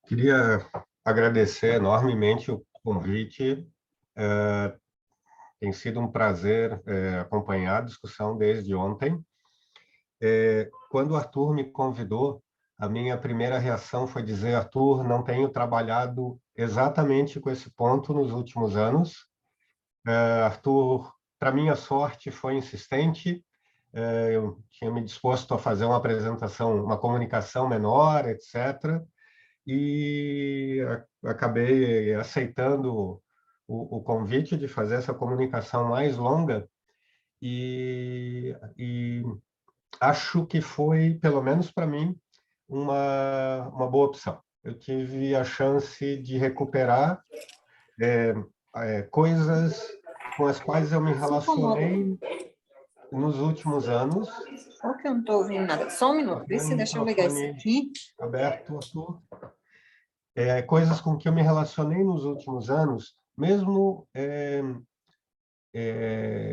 Queria agradecer enormemente o convite. Tem sido um prazer acompanhar a discussão desde ontem. Quando o Arthur me convidou, a minha primeira reação foi dizer: Arthur, não tenho trabalhado exatamente com esse ponto nos últimos anos. Arthur, para minha sorte, foi insistente. Eu tinha me disposto a fazer uma apresentação, uma comunicação menor, etc. E acabei aceitando o convite de fazer essa comunicação mais longa e acho que foi, pelo menos para mim, uma boa opção. Eu tive a chance de recuperar coisas com as quais eu me Se incomoda. relacionei nos últimos anos. Só que eu não estou ouvindo nada. Só um minuto. Vê se deixa eu ligar isso Microfone aqui. aberto, Arthur. Coisas com que eu me relacionei nos últimos anos, mesmo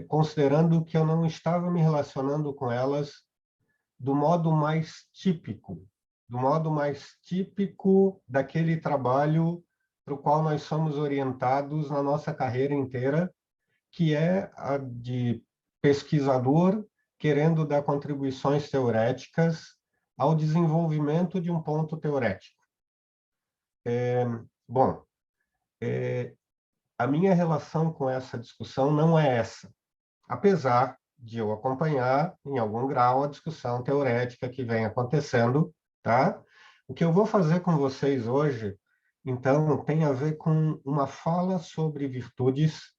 considerando que eu não estava me relacionando com elas do modo mais típico daquele trabalho para o qual nós somos orientados na nossa carreira inteira, que é a de pesquisador querendo dar contribuições teoréticas ao desenvolvimento de um ponto teorético. Bom, a minha relação com essa discussão não é essa, apesar de eu acompanhar, em algum grau, a discussão teorética que vem acontecendo, tá? O que eu vou fazer com vocês hoje, então, tem a ver com uma fala sobre virtudes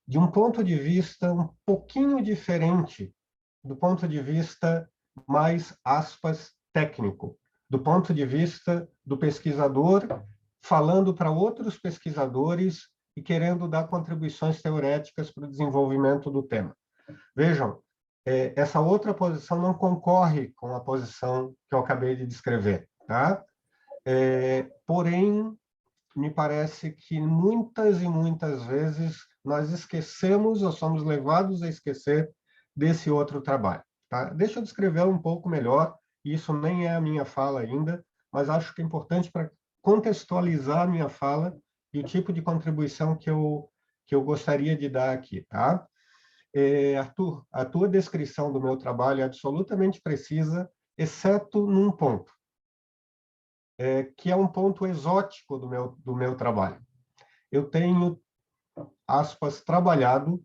de um ponto de vista um pouquinho diferente do ponto de vista mais, aspas, técnico, do ponto de vista do pesquisador falando para outros pesquisadores e querendo dar contribuições teoréticas para o desenvolvimento do tema. Vejam, essa outra posição não concorre com a posição que eu acabei de descrever, tá? Porém, me parece que muitas e muitas vezes nós esquecemos ou somos levados a esquecer desse outro trabalho, tá? Deixa eu descrever um pouco melhor, isso nem é a minha fala ainda, mas acho que é importante para contextualizar a minha fala e o tipo de contribuição que eu gostaria de dar aqui, tá? Arthur, a tua descrição do meu trabalho é absolutamente precisa, exceto num ponto, que é um ponto exótico do meu trabalho. Eu tenho, aspas, trabalhado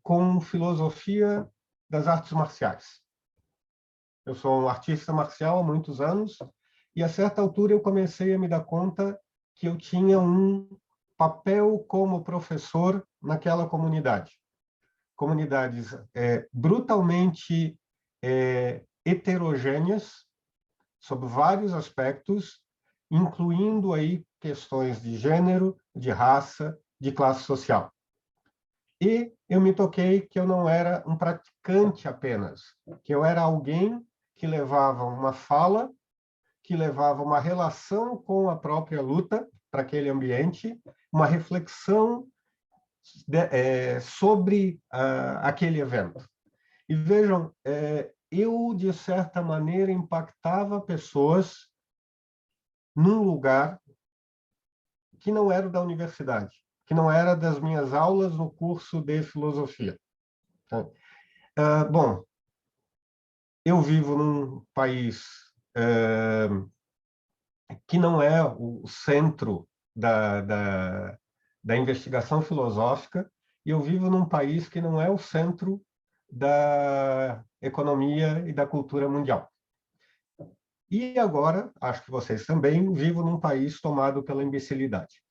com filosofia das artes marciais. Eu sou um artista marcial há muitos anos e, a certa altura, eu comecei a me dar conta que eu tinha um papel como professor naquela comunidade. Comunidades brutalmente heterogêneas, sob vários aspectos, incluindo aí questões de gênero, de raça, de classe social. E eu me toquei que eu não era um praticante apenas, que eu era alguém que levava uma fala, que levava uma relação com a própria luta para aquele ambiente, uma reflexão sobre aquele evento. E vejam, eu, de certa maneira, impactava pessoas num lugar que não era da universidade, que não era das minhas aulas no curso de filosofia. Bom, eu vivo num país que não é o centro da investigação filosófica, e eu vivo num país que não é o centro da economia e da cultura mundial. E agora, acho que vocês também, vivo num país tomado pela imbecilidade.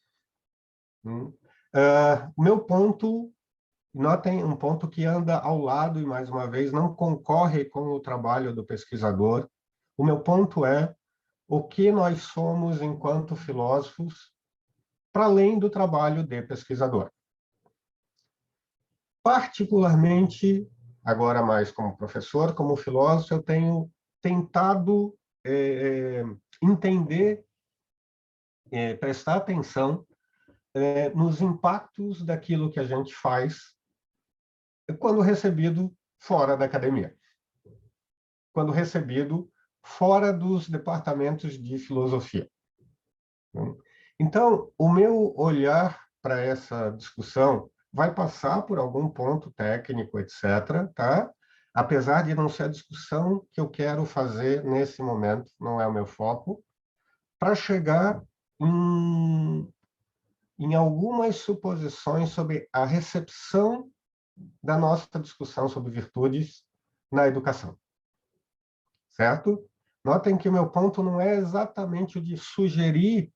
O meu ponto, notem um ponto que anda ao lado e, mais uma vez, não concorre com o trabalho do pesquisador. O meu ponto é o que nós somos enquanto filósofos, para além do trabalho de pesquisador. Particularmente, agora mais como professor, como filósofo, eu tenho tentado entender, prestar atenção nos impactos daquilo que a gente faz quando recebido fora da academia, quando recebido fora dos departamentos de filosofia. Então, o meu olhar para essa discussão vai passar por algum ponto técnico, etc., tá? Apesar de não ser a discussão que eu quero fazer nesse momento, não é o meu foco, para chegar em algumas suposições sobre a recepção da nossa discussão sobre virtudes na educação, certo? Notem que o meu ponto não é exatamente o de sugerir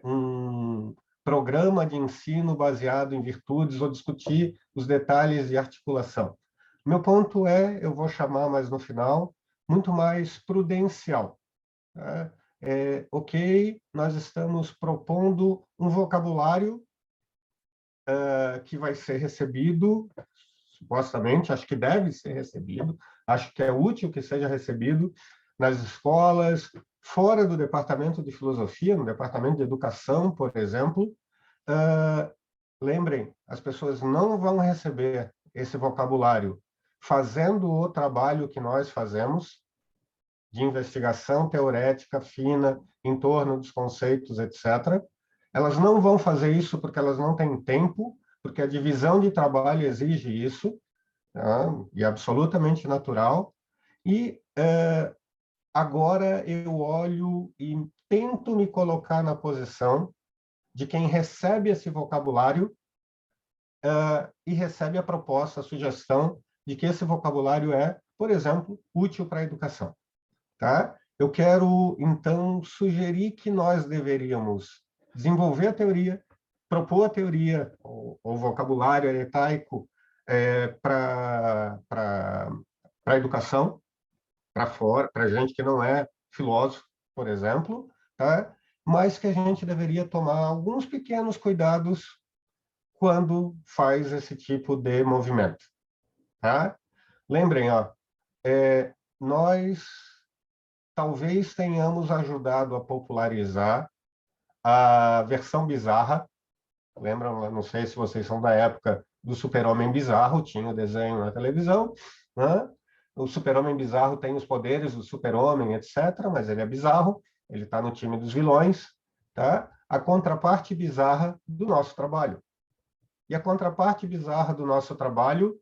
um programa de ensino baseado em virtudes ou discutir os detalhes de articulação. Meu ponto é, eu vou chamar mais no final, muito mais prudencial. Tá? Ok, nós estamos propondo um vocabulário que vai ser recebido, supostamente, acho que deve ser recebido, acho que é útil que seja recebido nas escolas, fora do departamento de filosofia, no departamento de educação, por exemplo. Lembrem, as pessoas não vão receber esse vocabulário fazendo o trabalho que nós fazemos, de investigação teorética fina em torno dos conceitos, etc. Elas não vão fazer isso porque elas não têm tempo, porque a divisão de trabalho exige isso, tá? E é absolutamente natural. E agora eu olho e tento me colocar na posição de quem recebe esse vocabulário e recebe a proposta, a sugestão de que esse vocabulário é, por exemplo, útil para a educação. Tá? Eu quero, então, sugerir que nós deveríamos desenvolver a teoria, propor a teoria, o vocabulário aretaico para a educação, para fora, para gente que não é filósofo, por exemplo, tá? Mas que a gente deveria tomar alguns pequenos cuidados quando faz esse tipo de movimento. Tá? Lembrem, ó, nós talvez tenhamos ajudado a popularizar a versão bizarra. Lembram? Não sei se vocês são da época do Super-Homem Bizarro, tinha o desenho na televisão, né? O Super-Homem Bizarro tem os poderes do Super-Homem, etc., mas ele é bizarro, ele está no time dos vilões, tá? A contraparte bizarra do nosso trabalho. E a contraparte bizarra do nosso trabalho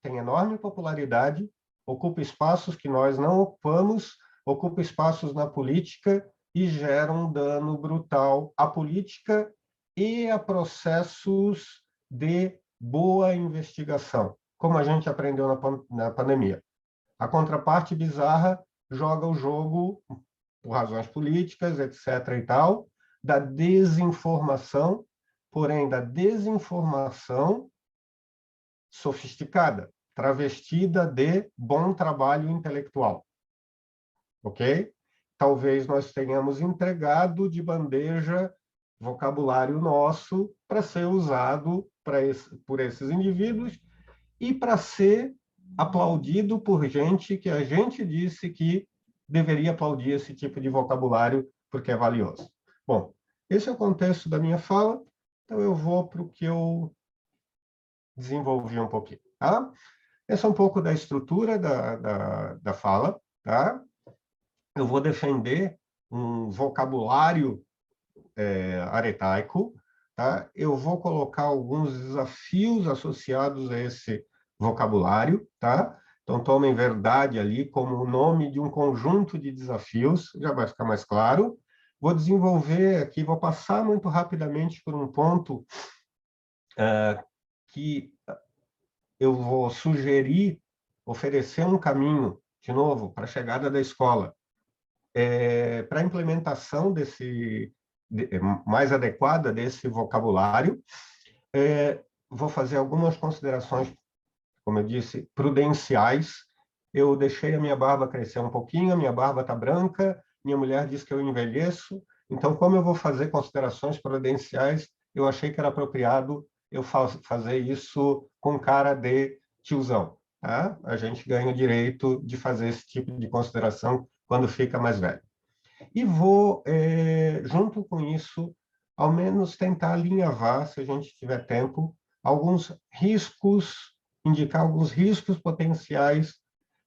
tem enorme popularidade, ocupa espaços que nós não ocupamos, ocupa espaços na política e gera um dano brutal à política e a processos de boa investigação, como a gente aprendeu na pandemia. A contraparte bizarra joga o jogo, por razões políticas, etc. e tal, da desinformação, porém da desinformação sofisticada, travestida de bom trabalho intelectual. Ok? Talvez nós tenhamos entregado de bandeja vocabulário nosso para ser usado por esses indivíduos e para ser aplaudido por gente que a gente disse que deveria aplaudir esse tipo de vocabulário porque é valioso. Bom, esse é o contexto da minha fala, então eu vou para o que eu desenvolvi um pouquinho. Tá? Essa é um pouco da estrutura da fala. Tá? Eu vou defender um vocabulário aretaico. Tá? Eu vou colocar alguns desafios associados a esse vocabulário. Tá? Então, tomem verdade ali como o nome de um conjunto de desafios, já vai ficar mais claro. Vou desenvolver aqui, vou passar muito rapidamente por um ponto que eu vou sugerir, oferecer um caminho, de novo, para a chegada da escola, para a implementação mais adequada desse vocabulário. Vou fazer algumas considerações, como eu disse, prudenciais. Eu deixei a minha barba crescer um pouquinho, a minha barba está branca, minha mulher diz que eu envelheço, então, como eu vou fazer considerações prudenciais, eu achei que era apropriado eu fazer isso com cara de tiozão. Tá? A gente ganha o direito de fazer esse tipo de consideração quando fica mais velho. E vou, junto com isso, ao menos tentar alinhavar, se a gente tiver tempo, alguns riscos, indicar alguns riscos potenciais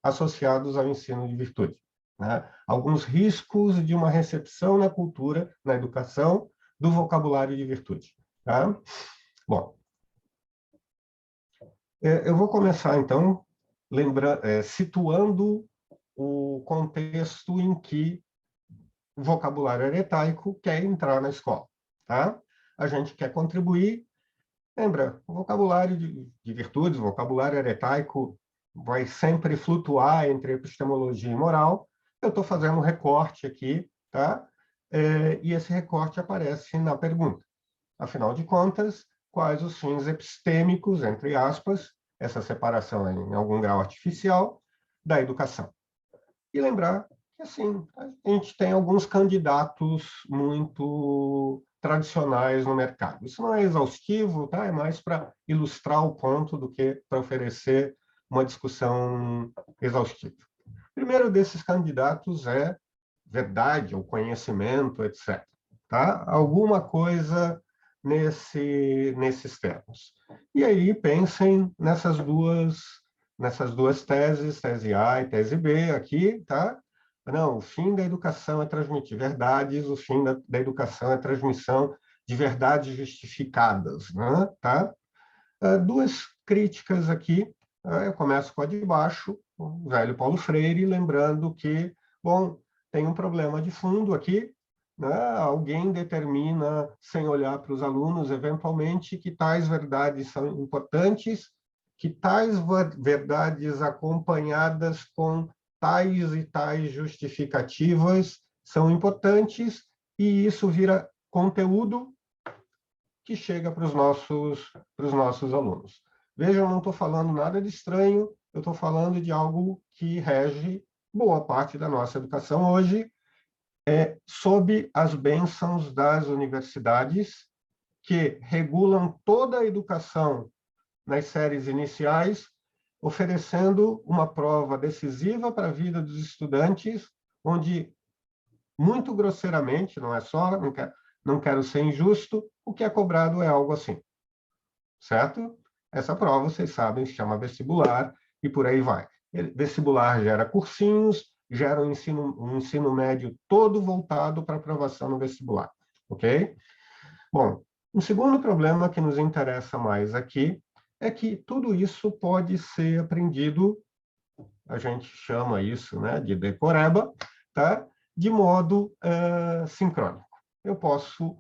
associados ao ensino de virtude. né? Alguns riscos de uma recepção na cultura, na educação, do vocabulário de virtude. Tá? Bom, eu vou começar, então, situando o contexto em que o vocabulário heretaico quer entrar na escola. Tá? A gente quer contribuir. Lembra, o vocabulário de virtudes, o vocabulário heretaico vai sempre flutuar entre epistemologia e moral. Eu estou fazendo um recorte aqui, tá? E esse recorte aparece na pergunta. Afinal de contas, quais os fins epistêmicos, entre aspas, essa separação é em algum grau artificial, da educação? E lembrar que, assim, a gente tem alguns candidatos muito tradicionais no mercado. Isso não é exaustivo, tá? É mais para ilustrar o ponto do que para oferecer uma discussão exaustiva. O primeiro desses candidatos é verdade, ou conhecimento, etc. Tá? Alguma coisa nesses termos. E aí pensem nessas duas teses, tese A e tese B aqui, tá? Não, o fim da educação é transmitir verdades, o fim da educação é transmissão de verdades justificadas, né? Tá? Duas críticas aqui, eu começo com a de baixo, o velho Paulo Freire, lembrando que, bom, tem um problema de fundo aqui, né? Alguém determina, sem olhar para os alunos, eventualmente, que tais verdades são importantes, que tais verdades acompanhadas com tais e tais justificativas são importantes, e isso vira conteúdo que chega para os nossos alunos. Vejam, eu não estou falando nada de estranho, eu estou falando de algo que rege boa parte da nossa educação hoje, sob as bênçãos das universidades, que regulam toda a educação nas séries iniciais, oferecendo uma prova decisiva para a vida dos estudantes, onde, muito grosseiramente, não é só, não quero ser injusto, o que é cobrado é algo assim, certo? Essa prova, vocês sabem, se chama vestibular, e por aí vai. Vestibular gera cursinhos, gera um ensino médio todo voltado para aprovação no vestibular, ok? Bom, um segundo problema que nos interessa mais aqui é que tudo isso pode ser aprendido, a gente chama isso, né, de decoreba, tá? De modo sincrônico. Eu posso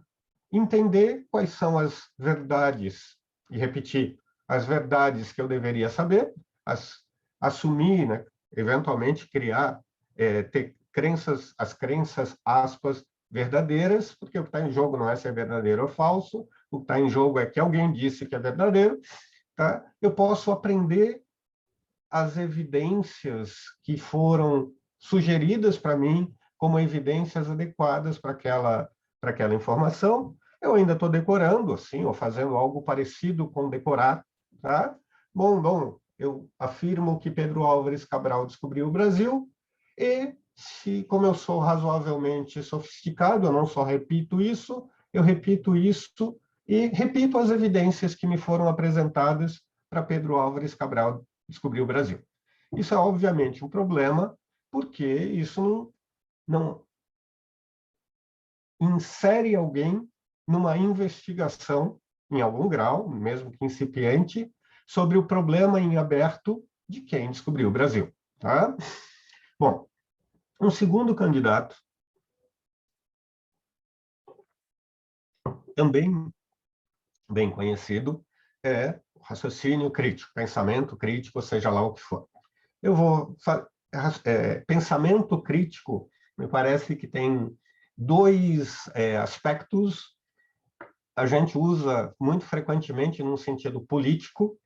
entender quais são as verdades, e repetir, as verdades que eu deveria saber, assumir, né, eventualmente criar, ter crenças, as crenças, aspas, verdadeiras, porque o que está em jogo não é se é verdadeiro ou falso, o que está em jogo é que alguém disse que é verdadeiro, tá? Eu posso aprender as evidências que foram sugeridas para mim como evidências adequadas para aquela informação. Eu ainda estou decorando, assim, ou fazendo algo parecido com decorar, tá? Bom, eu afirmo que Pedro Álvares Cabral descobriu o Brasil e, como eu sou razoavelmente sofisticado, eu não só repito isso, eu repito isso e repito as evidências que me foram apresentadas para Pedro Álvares Cabral descobrir o Brasil. Isso é, obviamente, um problema, porque isso não insere alguém numa investigação, em algum grau, mesmo que incipiente, sobre o problema em aberto de quem descobriu o Brasil. Tá? Bom, um segundo candidato, também bem conhecido, é o raciocínio crítico, pensamento crítico, seja lá o que for. Eu vou pensamento crítico, me parece que tem dois aspectos. A gente usa muito frequentemente num sentido político,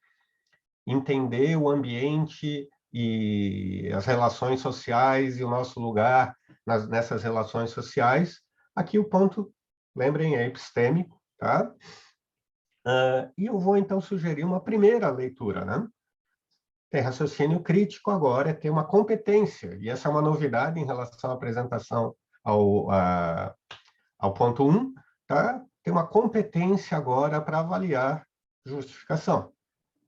entender o ambiente e as relações sociais e o nosso lugar nessas relações sociais. Aqui o ponto, lembrem, é epistêmico, tá? E eu vou, então, sugerir uma primeira leitura, né? Tem raciocínio crítico agora, tem uma competência, e essa é uma novidade em relação à apresentação ao ponto 1, tá? Tem uma competência agora para avaliar justificação,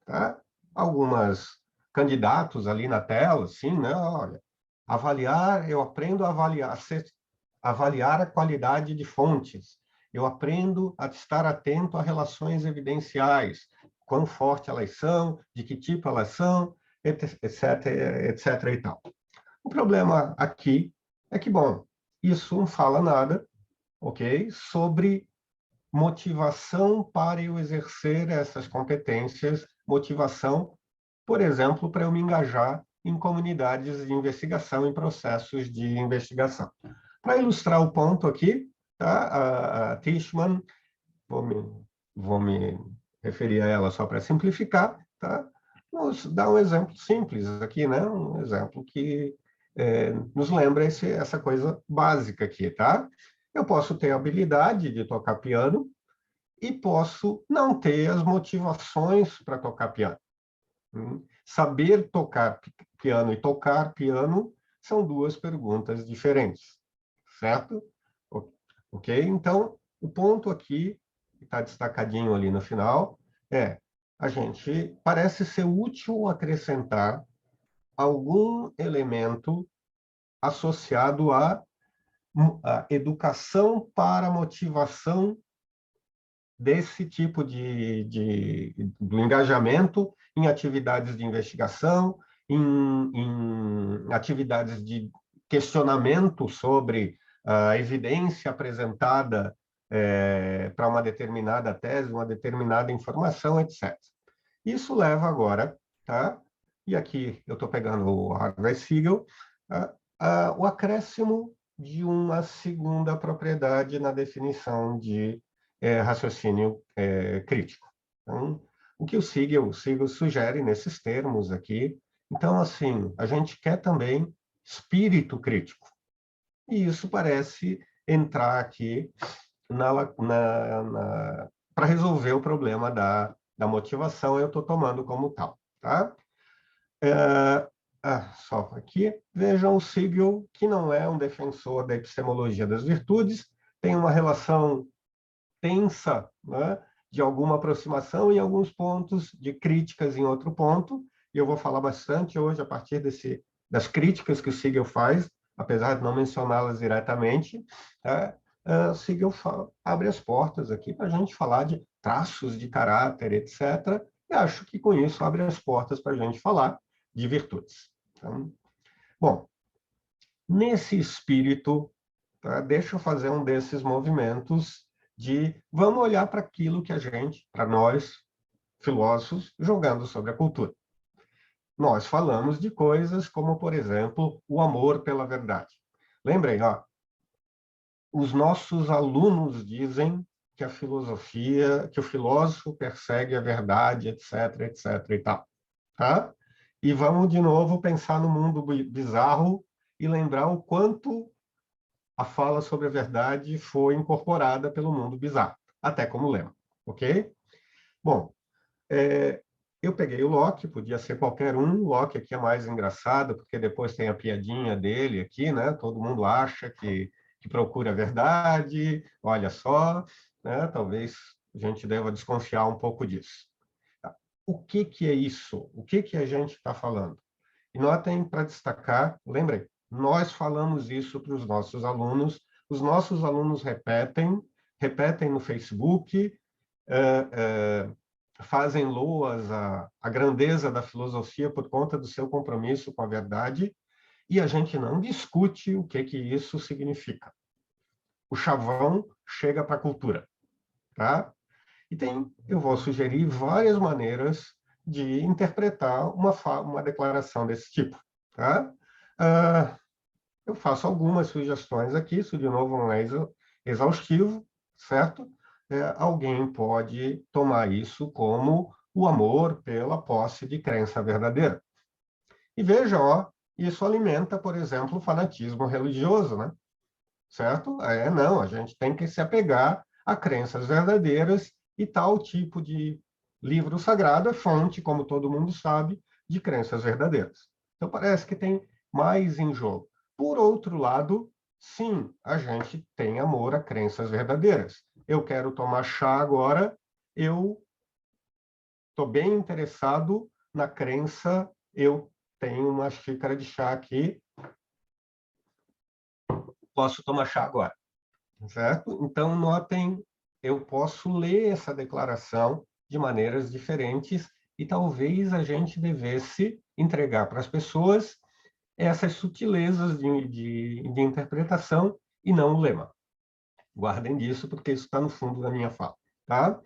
tá? Algumas candidatos ali na tela, assim, né? Olha, Avaliar, eu aprendo a avaliar a qualidade de fontes. Eu aprendo a estar atento a relações evidenciais, quão forte elas são, de que tipo elas são, etc, etc e tal. O problema aqui é que, bom, isso não fala nada, ok, sobre motivação para eu exercer essas competências, motivação, por exemplo, para eu me engajar em comunidades de investigação, em processos de investigação. Para ilustrar o ponto aqui, tá? A Tishman, vou me referir a ela só para simplificar, tá? Vamos dar um exemplo simples aqui, né? Um exemplo que nos lembra essa coisa básica aqui, tá? Eu posso ter a habilidade de tocar piano e posso não ter as motivações para tocar piano. Saber tocar piano e tocar piano são duas perguntas diferentes, certo? Ok? Então, o ponto aqui, que está destacadinho ali no final, é a gente parece ser útil acrescentar algum elemento associado à educação para motivação desse tipo do engajamento em atividades de investigação, em atividades de questionamento sobre a evidência apresentada para uma determinada tese, uma determinada informação, etc. Isso leva agora, tá? E aqui eu estou pegando o Harvey Siegel, o acréscimo de uma segunda propriedade na definição de raciocínio crítico. Então, o que o Siegel sugere nesses termos aqui, então, assim, a gente quer também espírito crítico. E isso parece entrar aqui para resolver o problema da motivação, eu estou tomando como tal. Tá? Só aqui, vejam o Siegel, que não é um defensor da epistemologia das virtudes, tem uma relação tensa, né, de alguma aproximação em alguns pontos, de críticas em outro ponto, e eu vou falar bastante hoje a partir das críticas que o Siegel faz, apesar de não mencioná-las diretamente. O Siegel abre as portas aqui para a gente falar de traços de caráter, etc., e acho que com isso abre as portas para a gente falar de virtudes. Então, bom, nesse espírito, tá, deixa eu fazer um desses movimentos de vamos olhar para aquilo que a gente, para nós, filósofos, jogando sobre a cultura. Nós falamos de coisas como, por exemplo, o amor pela verdade. Lembrem, ó, os nossos alunos dizem que a filosofia, que o filósofo persegue a verdade, etc, etc e tal. Tá? E vamos, de novo, pensar no mundo bizarro e lembrar o quanto a fala sobre a verdade foi incorporada pelo mundo bizarro, até como lema, ok? Bom, eu peguei o Locke, podia ser qualquer um, o Locke aqui é mais engraçado, porque depois tem a piadinha dele aqui, né? Todo mundo acha que procura a verdade, olha só, né? Talvez a gente deva desconfiar um pouco disso. O que é isso? O que a gente está falando? E notem, para destacar, lembrem, nós falamos isso para os nossos alunos repetem no Facebook, fazem loas à grandeza da filosofia por conta do seu compromisso com a verdade, e a gente não discute o que isso significa. O chavão chega para a cultura, tá? E eu vou sugerir várias maneiras de interpretar uma declaração desse tipo, tá? Eu faço algumas sugestões aqui, isso de novo não é exaustivo, certo? Alguém pode tomar isso como o amor pela posse de crença verdadeira. E veja, ó, isso alimenta, por exemplo, o fanatismo religioso, né? Certo? Não, a gente tem que se apegar a crenças verdadeiras e tal tipo de livro sagrado é fonte, como todo mundo sabe, de crenças verdadeiras. Então, parece que tem mais em jogo. Por outro lado, sim, a gente tem amor a crenças verdadeiras. Eu quero tomar chá agora, eu estou bem interessado na crença, eu tenho uma xícara de chá aqui, posso tomar chá agora, certo? Então, notem, eu posso ler essa declaração de maneiras diferentes e talvez a gente devesse entregar para as pessoas essas sutilezas de interpretação e não o lema. Guardem disso, porque isso está no fundo da minha fala. Tá?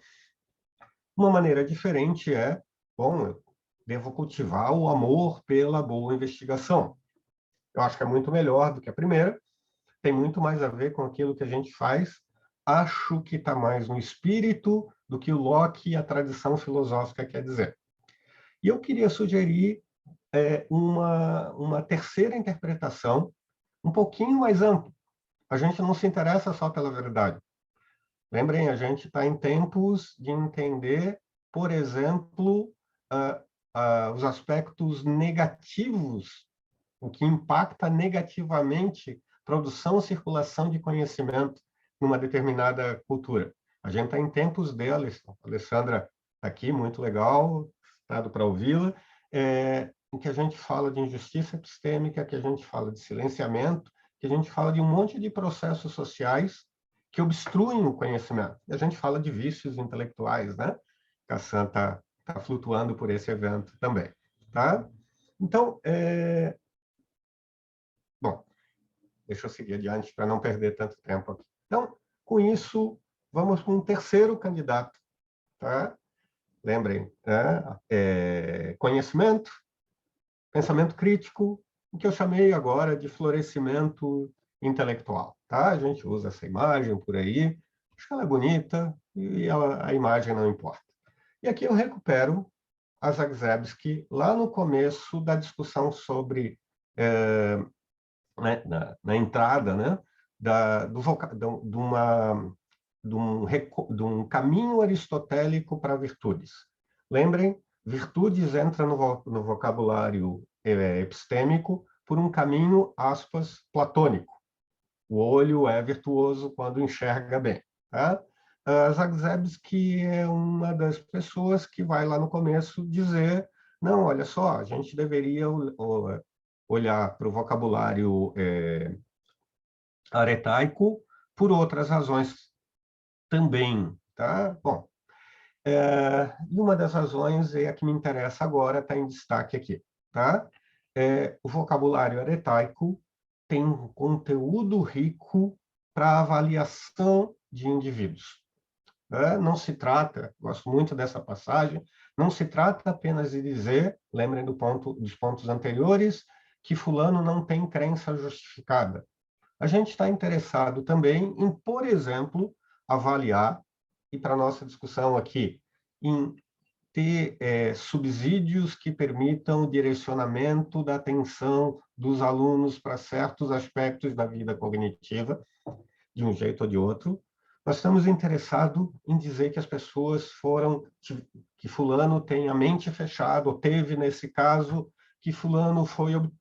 Uma maneira diferente é, bom, eu devo cultivar o amor pela boa investigação. Eu acho que é muito melhor do que a primeira, tem muito mais a ver com aquilo que a gente faz. Acho que está mais no espírito do que o Locke e a tradição filosófica quer dizer. E eu queria sugerir uma terceira interpretação, um pouquinho mais ampla. A gente não se interessa só pela verdade. Lembrem, a gente está em tempos de entender, por exemplo, os aspectos negativos, o que impacta negativamente produção e circulação de conhecimento numa determinada cultura. A gente está em tempos dela, a Alessandra está aqui, muito legal, dado para ouvi-la, em que a gente fala de injustiça epistêmica, que a gente fala de silenciamento, que a gente fala de um monte de processos sociais que obstruem o conhecimento. E a gente fala de vícios intelectuais, né? Cassan está flutuando por esse evento também. Tá? Então, bom, deixa eu seguir adiante para não perder tanto tempo aqui. Então, com isso, vamos para um terceiro candidato. Tá? Lembrem, né? Conhecimento, pensamento crítico, o que eu chamei agora de florescimento intelectual. Tá? A gente usa essa imagem por aí, acho que ela é bonita e a imagem não importa. E aqui eu recupero a Zagzebski lá no começo da discussão sobre, né, na entrada, né, de um caminho aristotélico para virtudes. Lembrem, virtudes entra no vocabulário epistêmico por um caminho, aspas, platônico. O olho é virtuoso quando enxerga bem. Tá? Zagzebski é uma das pessoas que vai lá no começo dizer, não, olha só, a gente deveria olhar para o vocabulário aretaico por outras razões também. Tá? Bom, e uma das razões é a que me interessa agora, está em destaque aqui. Tá? O vocabulário aretaico tem um conteúdo rico para avaliação de indivíduos. Não se trata, gosto muito dessa passagem, não se trata apenas de dizer, lembrem dos pontos anteriores, que fulano não tem crença justificada. A gente está interessado também em, por exemplo, avaliar, e para a nossa discussão aqui, em ter subsídios que permitam o direcionamento da atenção dos alunos para certos aspectos da vida cognitiva, de um jeito ou de outro. Nós estamos interessados em dizer que as pessoas que fulano tem a mente fechada, ou teve nesse caso, que fulano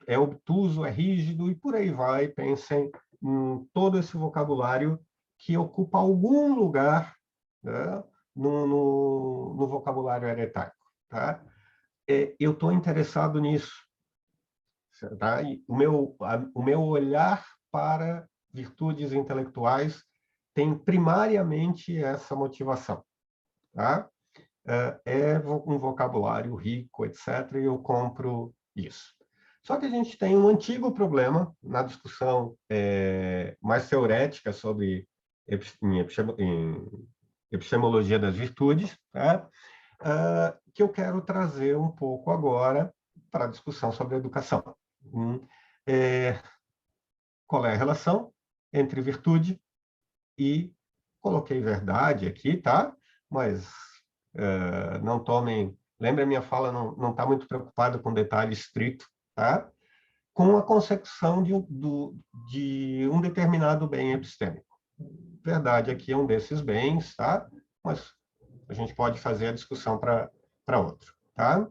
é obtuso, é rígido, e por aí vai. Pensem em todo esse vocabulário que ocupa algum lugar, né, no vocabulário heretárico. Tá? Eu estou interessado nisso. Tá? E o meu olhar para virtudes intelectuais tem primariamente essa motivação. Tá? É um vocabulário rico, etc., e eu compro isso. Só que a gente tem um antigo problema na discussão mais teorética sobre epistemologia das virtudes, tá? Que eu quero trazer um pouco agora para a discussão sobre a educação. Qual é a relação entre virtude e, coloquei verdade aqui, tá? Mas não tomem... Lembra, a minha fala não está muito preocupada com detalhe estrito, tá? Com a concepção de um determinado bem epistêmico. Verdade aqui é um desses bens, tá? Mas a gente pode fazer a discussão para outro, tá?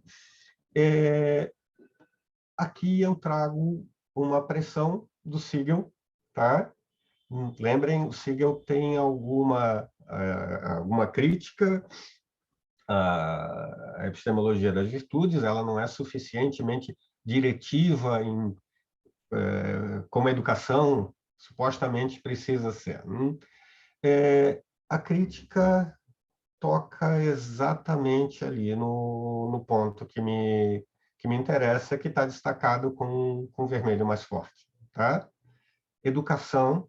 Aqui eu trago uma pressão do Siegel, tá? Lembrem, o Siegel tem alguma crítica à epistemologia das virtudes, ela não é suficientemente diretiva como a educação supostamente precisa ser. A crítica toca exatamente ali no ponto que me interessa, que está destacado com vermelho mais forte. Tá? Educação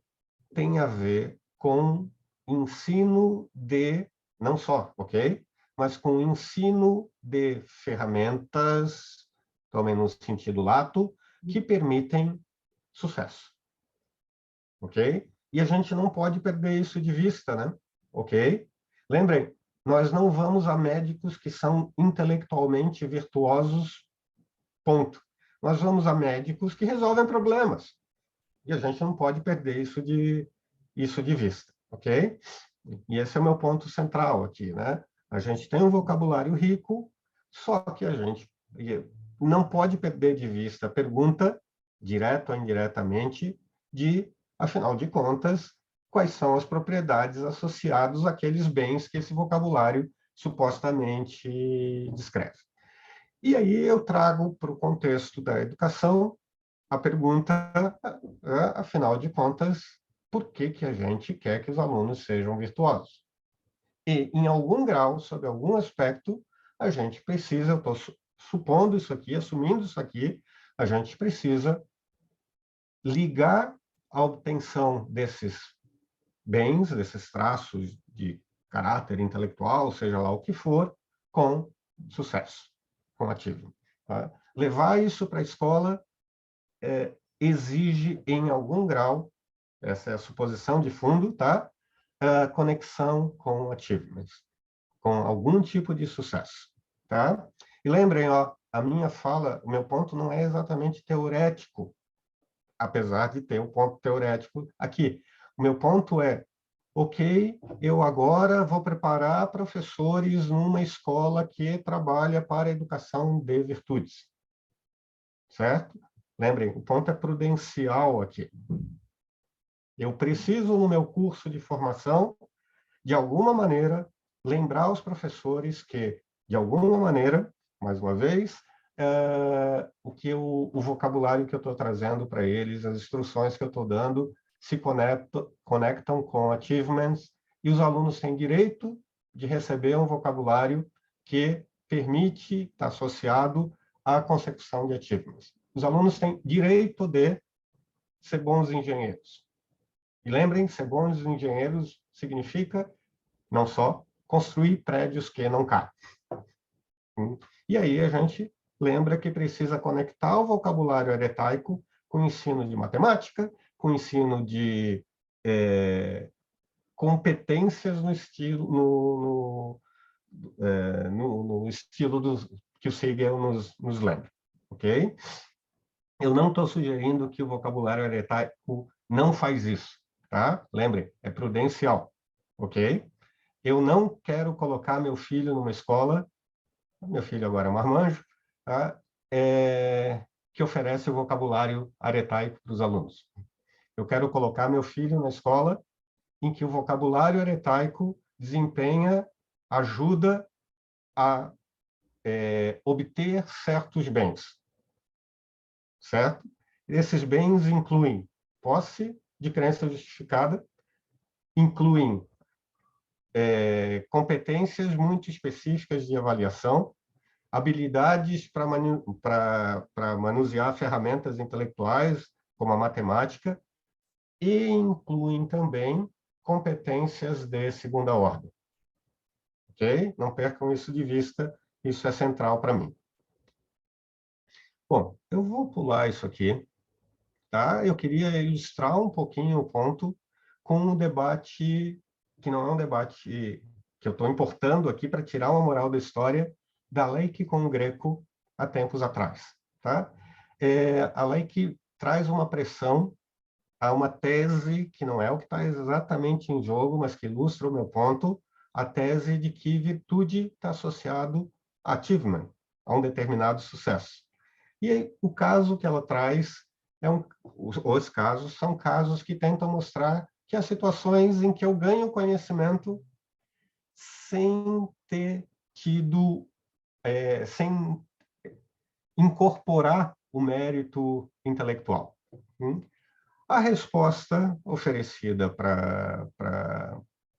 tem a ver com ensino de, não só, ok? Mas com ensino de ferramentas, também no sentido lato, que permitem sucesso, ok? E a gente não pode perder isso de vista, né? Ok? Lembrem, nós não vamos a médicos que são intelectualmente virtuosos, ponto. Nós vamos a médicos que resolvem problemas. E a gente não pode perder isso de vista, ok? E esse é o meu ponto central aqui, né? A gente tem um vocabulário rico, só que a gente não pode perder de vista a pergunta, direto ou indiretamente, de, afinal de contas, quais são as propriedades associadas àqueles bens que esse vocabulário supostamente descreve. E aí eu trago para o contexto da educação a pergunta, afinal de contas, por que que a gente quer que os alunos sejam virtuosos? E, em algum grau, sob algum aspecto, a gente precisa, eu estou supondo isso aqui, assumindo isso aqui, a gente precisa ligar a obtenção desses bens, desses traços de caráter intelectual, seja lá o que for, com sucesso, com ativo. Tá? Levar isso para a escola exige, em algum grau, essa é a suposição de fundo, tá? A conexão com achievements, com algum tipo de sucesso, tá? E lembrem, ó, a minha fala, o meu ponto não é exatamente teorético, apesar de ter um ponto teorético aqui. O meu ponto é, ok, eu agora vou preparar professores numa escola que trabalha para a educação de virtudes, certo? Lembrem, o ponto é prudencial aqui. Eu preciso, no meu curso de formação, de alguma maneira, lembrar os professores que, de alguma maneira, mais uma vez, o vocabulário que eu estou trazendo para eles, as instruções que eu estou dando, se conectam com achievements, e os alunos têm direito de receber um vocabulário que permite estar associado à consecução de achievements. Os alunos têm direito de ser bons engenheiros. E lembrem, ser bons engenheiros significa não só construir prédios que não caem. E aí a gente lembra que precisa conectar o vocabulário aretaico com o ensino de matemática, com o ensino de competências no estilo, no estilo que o Siegel nos lembra, ok? Eu não estou sugerindo que o vocabulário aretaico não faz isso, tá? Lembre, é prudencial, ok? Eu não quero colocar meu filho numa escola, meu filho agora é um marmanjo, tá? Que oferece o vocabulário aretaico para os alunos. Eu quero colocar meu filho na escola em que o vocabulário aretaico desempenha, ajuda a obter certos bens, certo? Esses bens incluem posse de crença justificada, incluem competências muito específicas de avaliação, habilidades para manusear ferramentas intelectuais, como a matemática, e incluem também competências de segunda ordem. Ok? Não percam isso de vista, isso é central para mim. Bom, eu vou pular isso aqui, tá? Eu queria ilustrar um pouquinho o ponto com um debate que não é um debate que eu estou importando aqui para tirar uma moral da história da Leike com o Greco há tempos atrás, tá? A Leike traz uma pressão a uma tese que não é o que está exatamente em jogo, mas que ilustra o meu ponto, a tese de que virtude está associado a achievement, a um determinado sucesso. E aí, o caso que ela traz os casos são casos que tentam mostrar que há situações em que eu ganho conhecimento sem ter tido, sem incorporar o mérito intelectual. A resposta oferecida para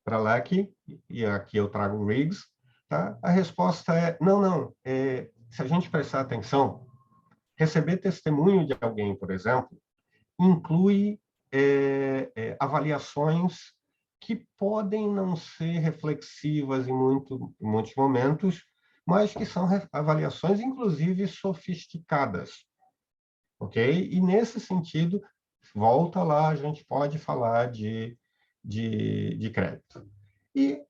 Lecky, e aqui eu trago o Riggs, tá? A resposta é, não, se a gente prestar atenção, receber testemunho de alguém, por exemplo, inclui avaliações que podem não ser reflexivas em muitos momentos, mas que são avaliações, inclusive, sofisticadas. Ok? E, nesse sentido, volta lá, a gente pode falar de crédito. E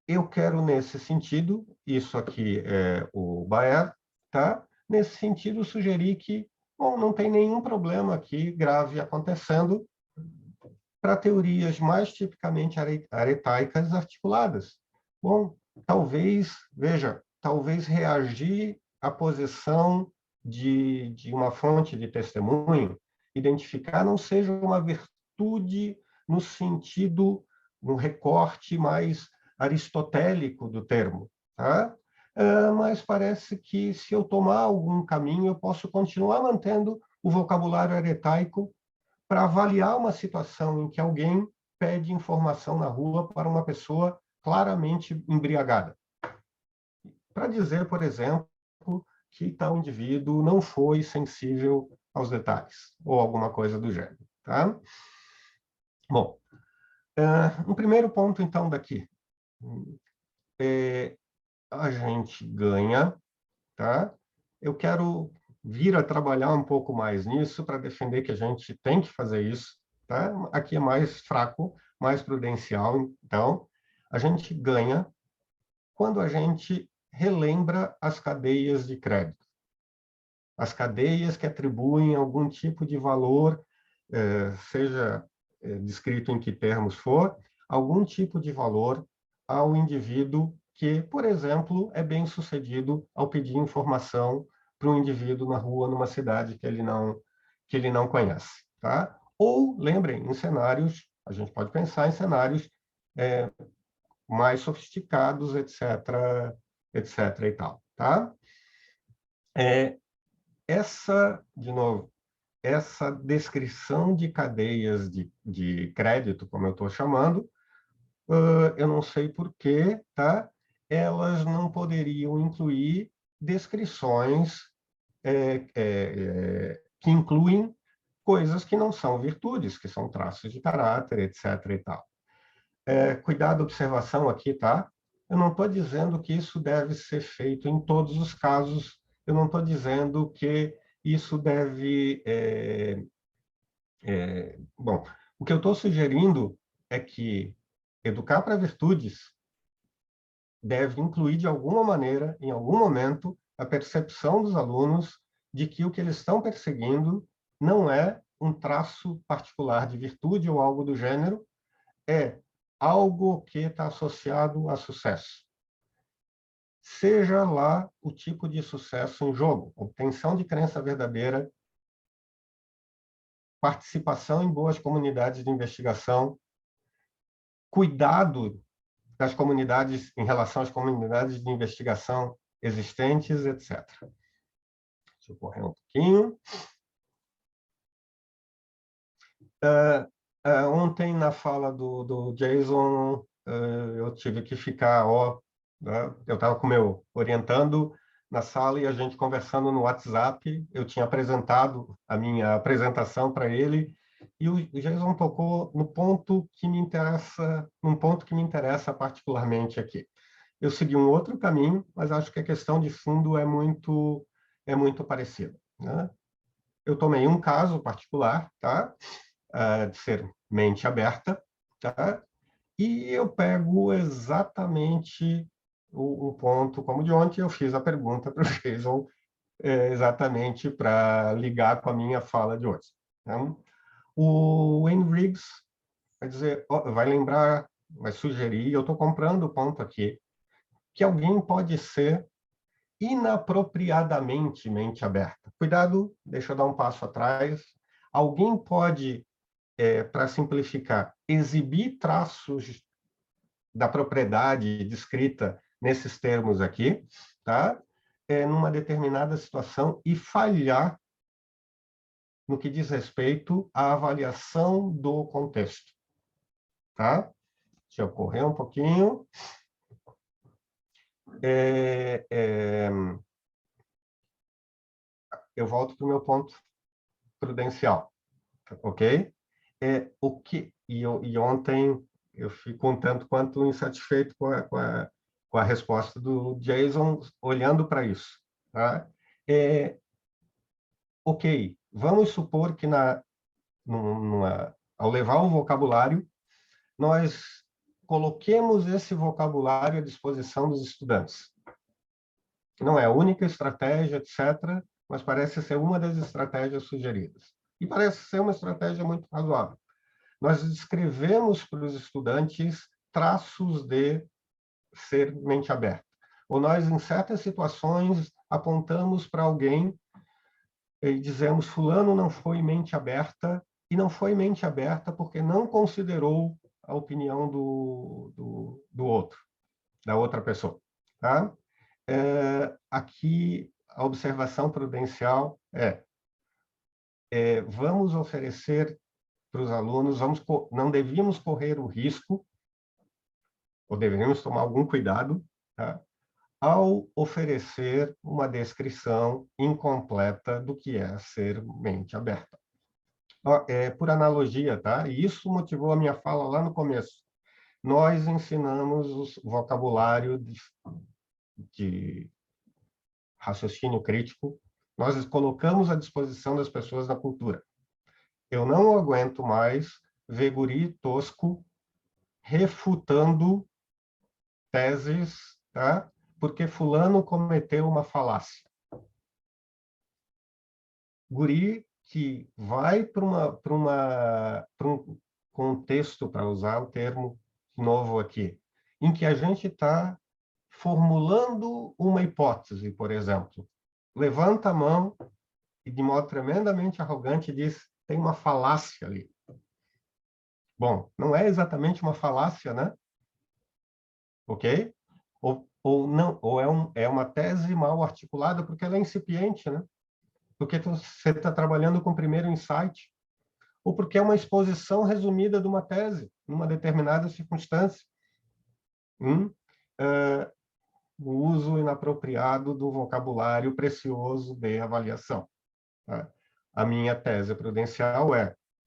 eu quero, nesse sentido, isso aqui é o Baer, tá? Nesse sentido, sugerir que, bom, não tem nenhum problema aqui grave acontecendo para teorias mais tipicamente aretaicas articuladas. Bom, talvez, veja, talvez reagir à posição de uma fonte de testemunho, identificar não seja uma virtude no sentido, no recorte mais aristotélico do termo, tá? Mas parece que, se eu tomar algum caminho, eu posso continuar mantendo o vocabulário aretaico para avaliar uma situação em que alguém pede informação na rua para uma pessoa claramente embriagada. Para dizer, por exemplo, que tal indivíduo não foi sensível aos detalhes, ou alguma coisa do gênero. Tá? Bom, um primeiro ponto, então, daqui. A gente ganha, tá? Eu quero vir a trabalhar um pouco mais nisso para defender que a gente tem que fazer isso, tá? Aqui é mais fraco, mais prudencial, então a gente ganha quando a gente relembra as cadeias de crédito. As cadeias que atribuem algum tipo de valor, seja descrito em que termos for, algum tipo de valor ao indivíduo que, por exemplo, é bem-sucedido ao pedir informação para um indivíduo na rua, numa cidade que ele não conhece. Tá? Ou, lembrem, em cenários, a gente pode pensar em cenários mais sofisticados, etc., etc. e tal. Tá? De novo, essa descrição de cadeias de crédito, como eu estou chamando, eu não sei por quê, tá? Elas não poderiam incluir descrições que incluem coisas que não são virtudes, que são traços de caráter, etc. e tal. Cuidado, observação aqui, tá? Eu não estou dizendo que isso deve ser feito em todos os casos, eu não estou dizendo que isso deve... bom, o que eu estou sugerindo é que educar para virtudes deve incluir, de alguma maneira, em algum momento, a percepção dos alunos de que o que eles estão perseguindo não é um traço particular de virtude ou algo do gênero, é algo que está associado a sucesso. Seja lá o tipo de sucesso em jogo, obtenção de crença verdadeira, participação em boas comunidades de investigação, cuidado das comunidades em relação às comunidades de investigação existentes, etc. Deixa eu correr um pouquinho. Ontem, na fala do Jason, eu tive que ficar, né? Eu estava com o meu orientando na sala e a gente conversando no WhatsApp. Eu tinha apresentado a minha apresentação para ele e o Jason tocou no ponto que me interessa, num ponto que me interessa particularmente aqui. Eu segui um outro caminho, mas acho que a questão de fundo é muito parecida, né? Eu tomei um caso particular, tá? De ser mente aberta, tá? E eu pego exatamente o ponto, como de ontem eu fiz a pergunta para o Jason, exatamente para ligar com a minha fala de hoje. Então, o Wayne Riggs vai lembrar, vai sugerir, eu estou comprando o ponto aqui, que alguém pode ser inapropriadamente mente aberta. Cuidado, deixa eu dar um passo atrás. Alguém pode, para simplificar, exibir traços da propriedade descrita nesses termos aqui, tá? Numa determinada situação e falhar no que diz respeito à avaliação do contexto. Tá? Deixa eu correr um pouquinho. Eu volto para o meu ponto prudencial, ok? E ontem eu fico um tanto quanto insatisfeito com a resposta do Jason, olhando para isso. Tá? Ok, vamos supor que ao levar o vocabulário, nós coloquemos esse vocabulário à disposição dos estudantes. Não é a única estratégia, etc., mas parece ser uma das estratégias sugeridas. E parece ser uma estratégia muito razoável. Nós descrevemos para os estudantes traços de ser mente aberta. Ou nós, em certas situações, apontamos para alguém e dizemos, fulano não foi mente aberta, e não foi mente aberta porque não considerou a opinião do outro, da outra pessoa. Tá? Aqui, a observação prudencial vamos oferecer para os alunos, não devíamos correr o risco, ou deveríamos tomar algum cuidado, tá? Ao oferecer uma descrição incompleta do que é ser mente aberta. Por analogia, tá? E isso motivou a minha fala lá no começo. Nós ensinamos o vocabulário de raciocínio crítico, nós colocamos à disposição das pessoas na cultura. Eu não aguento mais ver guri tosco refutando teses, tá? Porque fulano cometeu uma falácia. Guri que vai para um contexto, para usar o termo novo aqui, em que a gente está formulando uma hipótese, por exemplo. Levanta a mão e, de modo tremendamente arrogante, diz, tem uma falácia ali. Bom, não é exatamente uma falácia, né? Ok? Ou não, ou é uma tese mal articulada porque ela é incipiente, né? Porque você está trabalhando com o primeiro insight, ou porque é uma exposição resumida de uma tese, numa determinada circunstância. O uso inapropriado do vocabulário precioso de avaliação. Tá? A minha tese prudencial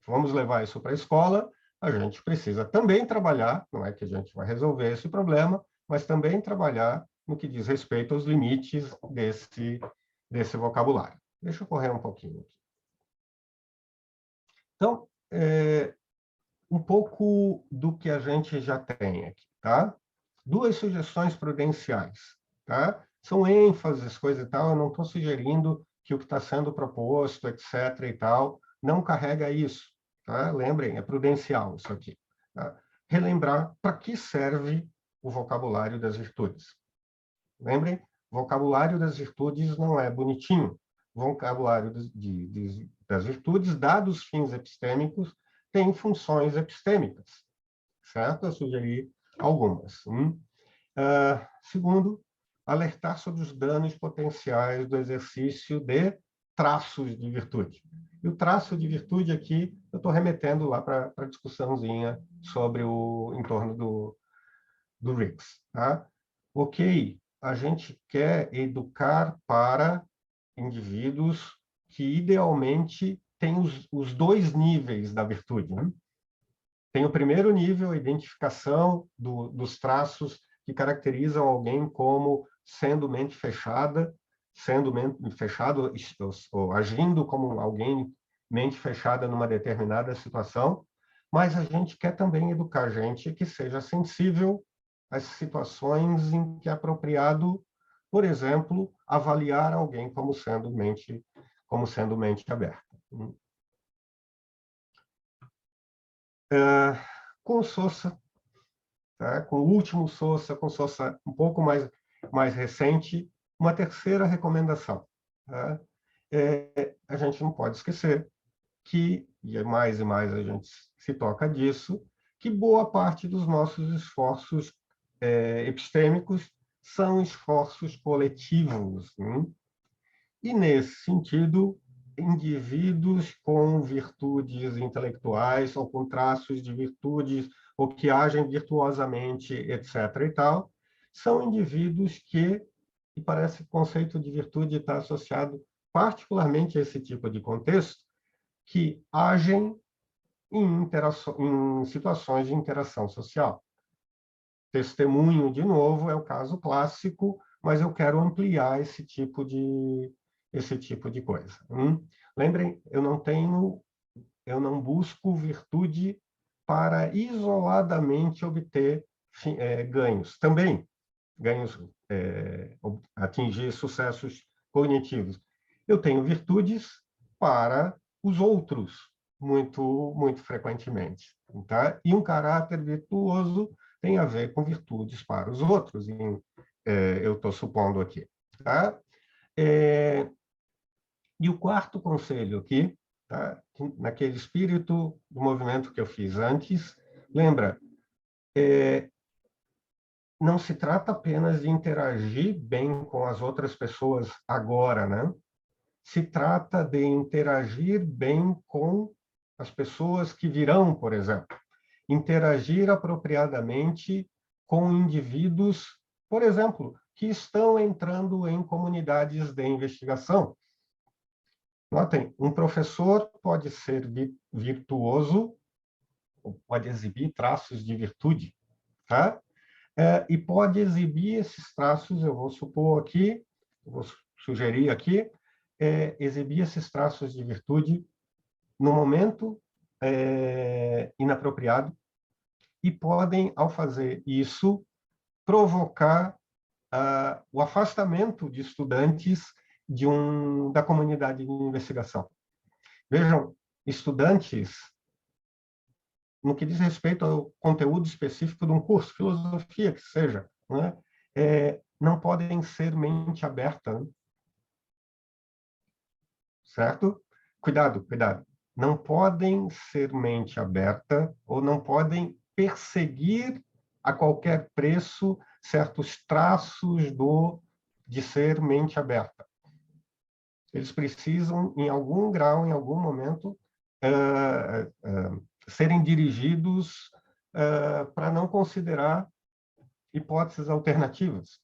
vamos levar isso para a escola, a gente precisa também trabalhar, não é que a gente vai resolver esse problema, mas também trabalhar no que diz respeito aos limites desse vocabulário. Deixa eu correr um pouquinho aqui. Então, um pouco do que a gente já tem aqui, tá? 2 sugestões prudenciais, tá? São ênfases, coisa e tal, eu não estou sugerindo que o que está sendo proposto, etc. e tal, não carrega isso, tá? Lembrem, é prudencial isso aqui. Tá? Relembrar para que serve o vocabulário das virtudes. Lembrem, vocabulário das virtudes não é bonitinho. Vocabulário das virtudes, dados os fins epistêmicos, tem funções epistêmicas, certo? Eu sugeri algumas. Segundo, alertar sobre os danos potenciais do exercício de traços de virtude. E o traço de virtude aqui, eu estou remetendo lá para a discussãozinha sobre em torno do Riggs. Tá? Ok, a gente quer educar para indivíduos que, idealmente, têm os 2 níveis da virtude. Né? Tem o primeiro nível, a identificação dos traços que caracterizam alguém como sendo mente fechada, ou agindo como alguém mente fechada numa determinada situação, mas a gente quer também educar gente que seja sensível às situações em que é apropriado, por exemplo, avaliar alguém como sendo mente aberta. Com o Sousa, tá? Com o último Sousa, com o Sousa um pouco mais recente, uma terceira recomendação. Tá? A gente não pode esquecer que, e mais a gente se toca disso, que boa parte dos nossos esforços epistêmicos são esforços coletivos. Né? E, nesse sentido, indivíduos com virtudes intelectuais ou com traços de virtudes ou que agem virtuosamente, etc. e tal, são indivíduos que, e parece que o conceito de virtude está associado particularmente a esse tipo de contexto, que agem em situações de interação social. Testemunho, de novo, é o caso clássico, mas eu quero ampliar esse tipo de coisa. Lembrem, eu não busco virtude para isoladamente obter ganhos. Também ganhos, atingir sucessos cognitivos. Eu tenho virtudes para os outros, muito frequentemente. Tá? E um caráter virtuoso tem a ver com virtudes para os outros, eu estou supondo aqui. Tá? E o quarto conselho aqui, tá? Naquele espírito do movimento que eu fiz antes, lembra, não se trata apenas de interagir bem com as outras pessoas agora, né? Se trata de interagir bem com as pessoas que virão, por exemplo. Interagir apropriadamente com indivíduos, por exemplo, que estão entrando em comunidades de investigação. Notem, um professor pode ser virtuoso, pode exibir traços de virtude, tá? E pode exibir esses traços, eu vou supor aqui, vou sugerir aqui, exibir esses traços de virtude no momento inapropriado e podem, ao fazer isso, provocar o afastamento de estudantes da comunidade de investigação. Vejam, estudantes, no que diz respeito ao conteúdo específico de um curso, filosofia que seja, né? Não podem ser mente aberta, né? Certo? Cuidado, cuidado. Não podem ser mente aberta ou não podem perseguir a qualquer preço certos traços de ser mente aberta. Eles precisam, em algum grau, em algum momento, serem dirigidos para não considerar hipóteses alternativas,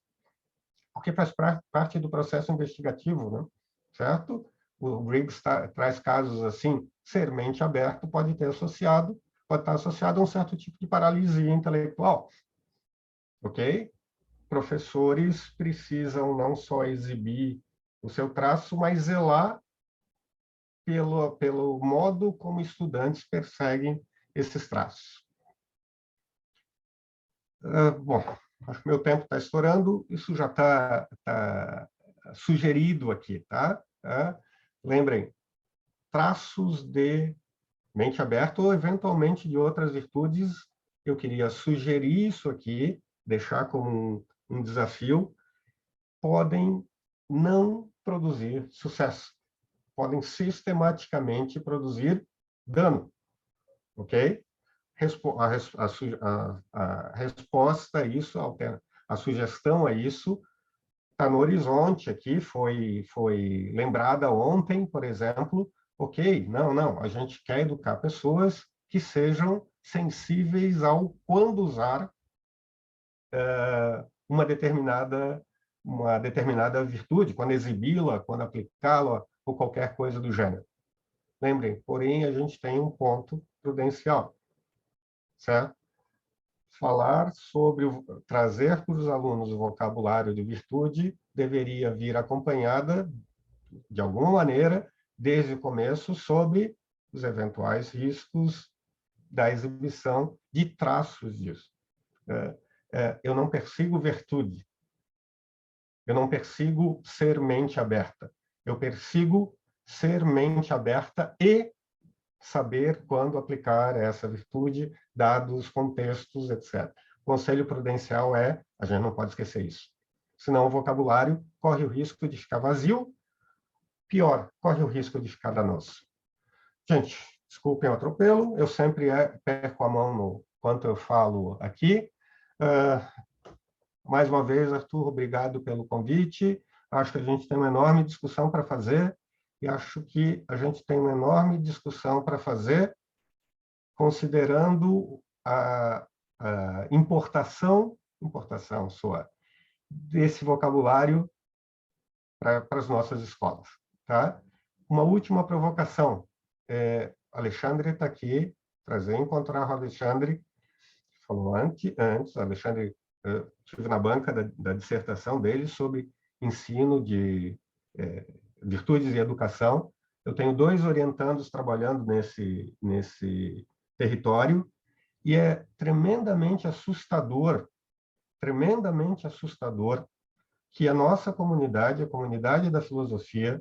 porque faz parte do processo investigativo, né? Certo? O Briggs traz casos assim, ser mente aberto pode estar associado a um certo tipo de paralisia intelectual, ok? Professores precisam não só exibir o seu traço, mas zelar pelo modo como estudantes perseguem esses traços. Bom, meu tempo está estourando, isso já está sugerido aqui, tá? Lembrem, traços de mente aberta ou, eventualmente, de outras virtudes, eu queria sugerir isso aqui, deixar como um desafio, podem não produzir sucesso, podem sistematicamente produzir dano, ok? A resposta a isso, a sugestão a isso, está no horizonte aqui, foi lembrada ontem, por exemplo. Ok, não, a gente quer educar pessoas que sejam sensíveis ao quando usar uma determinada virtude, quando exibi-la, quando aplicá-la, ou qualquer coisa do gênero. Lembrem, porém, a gente tem um ponto prudencial, certo? Trazer para os alunos o vocabulário de virtude deveria vir acompanhada, de alguma maneira, desde o começo, sobre os eventuais riscos da exibição de traços disso. Eu não persigo virtude, eu não persigo ser mente aberta, eu persigo ser mente aberta e saber quando aplicar essa virtude, dados os contextos, etc. O conselho prudencial a gente não pode esquecer isso. Senão o vocabulário corre o risco de ficar vazio, pior, corre o risco de ficar danoso. Gente, desculpem o atropelo, eu sempre perco a mão no quanto eu falo aqui. Mais uma vez, Arthur, obrigado pelo convite. Acho que a gente tem uma enorme discussão para fazer e acho que a gente tem uma enorme discussão para fazer, considerando a importação sua, desse vocabulário para as nossas escolas. Tá? Uma última provocação. Alexandre está aqui, prazer em encontrar o Alexandre. Falou antes Alexandre, estive na banca da dissertação dele sobre ensino de virtudes e educação. Eu tenho 2 orientandos trabalhando nesse território, e é tremendamente assustador que a nossa comunidade, a comunidade da filosofia,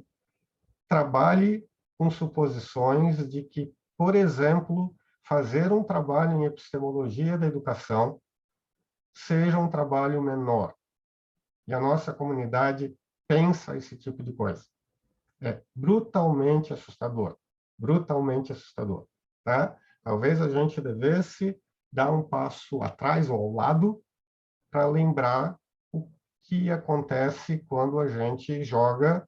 trabalhe com suposições de que, por exemplo, fazer um trabalho em epistemologia da educação seja um trabalho menor. E a nossa comunidade pensa esse tipo de coisa. É brutalmente assustador. Brutalmente assustador. Tá? Talvez a gente devesse dar um passo atrás ou ao lado para lembrar o que acontece quando a gente joga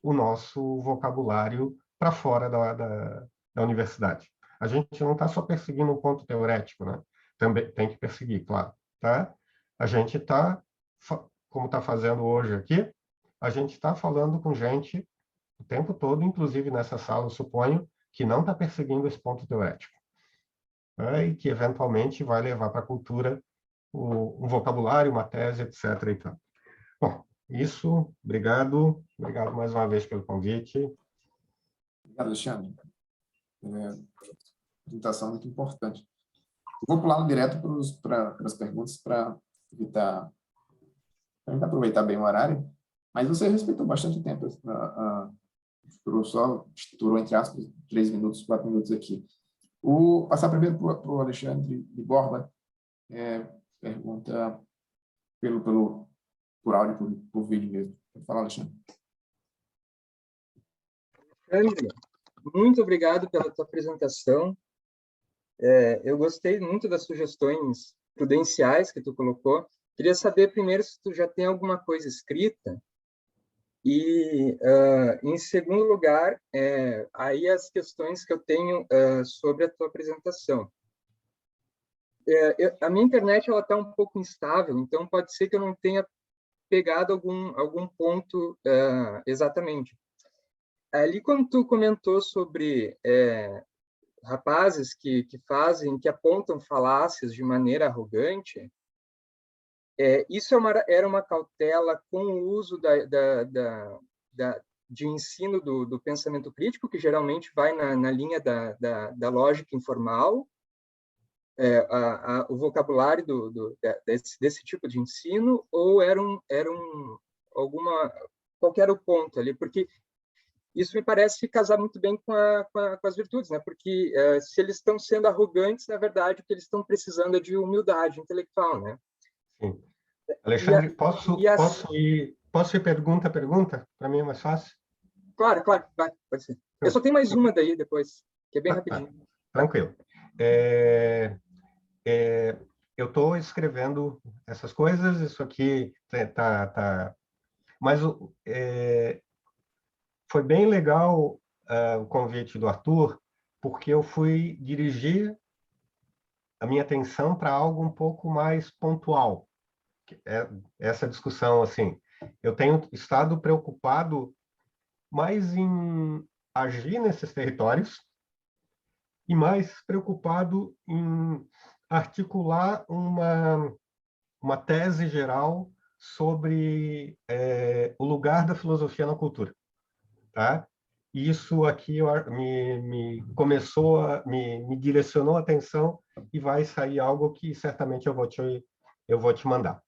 o nosso vocabulário para fora da universidade. A gente não está só perseguindo um ponto teorético, né? Também tem que perseguir, claro. Tá? A gente está, como está fazendo hoje aqui, a gente está falando com gente o tempo todo, inclusive nessa sala, eu suponho, que não está perseguindo esse ponto teorético. Né? E que, eventualmente, vai levar para a cultura um vocabulário, uma tese, etc. E tal. Bom, isso, obrigado. Obrigado mais uma vez pelo convite. Obrigado, Alexandre. Apresentação muito importante. Eu vou pular direto para as perguntas para evitar, aproveitar bem o horário, mas você respeitou bastante tempo. Só estourou, entre aspas, 3 minutos, 4 minutos aqui. Passar primeiro para o Alexandre de Borba, pergunta por áudio, por vídeo mesmo. Pode falar, Alexandre. Alexandre, muito obrigado pela tua apresentação. Eu gostei muito das sugestões prudenciais que tu colocou. Queria saber primeiro se tu já tem alguma coisa escrita e, em segundo lugar, aí as questões que eu tenho sobre a tua apresentação. A minha internet ela está um pouco instável, então pode ser que eu não tenha pegado algum ponto exatamente. Ali, quando tu comentou sobre rapazes que apontam falácias de maneira arrogante, isso era uma cautela com o uso de ensino do pensamento crítico, que geralmente vai na linha da lógica informal, o vocabulário desse tipo de ensino, ou qual era o ponto ali? Porque isso me parece casar muito bem com as virtudes, né? Porque se eles estão sendo arrogantes, na verdade, o que eles estão precisando é de humildade intelectual, né? Sim. Alexandre, posso ir pergunta a pergunta? Para mim é mais fácil. Claro, vai, pode ser. Eu só tenho mais uma daí depois, que é bem rapidinho. Tranquilo. Eu estou escrevendo essas coisas, isso aqui tá. Mas foi bem legal o convite do Arthur, porque eu fui dirigir a minha atenção para algo um pouco mais pontual. Essa discussão, assim, eu tenho estado preocupado mais em agir nesses territórios e mais preocupado em articular uma tese geral sobre o lugar da filosofia na cultura. Tá? Isso aqui me direcionou a atenção e vai sair algo que certamente eu vou te mandar.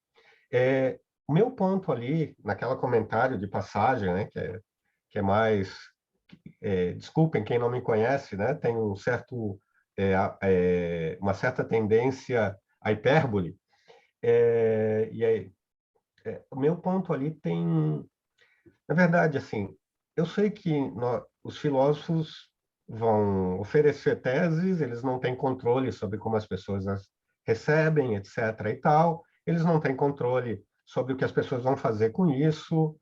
O meu ponto ali, naquela comentário de passagem, né, que é mais... desculpem quem não me conhece, né, tem uma certa tendência à hipérbole. E aí, o meu ponto ali tem... Na verdade, assim, eu sei que os filósofos vão oferecer teses, eles não têm controle sobre como as pessoas as recebem, etc. e tal, eles não têm controle sobre o que as pessoas vão fazer com isso,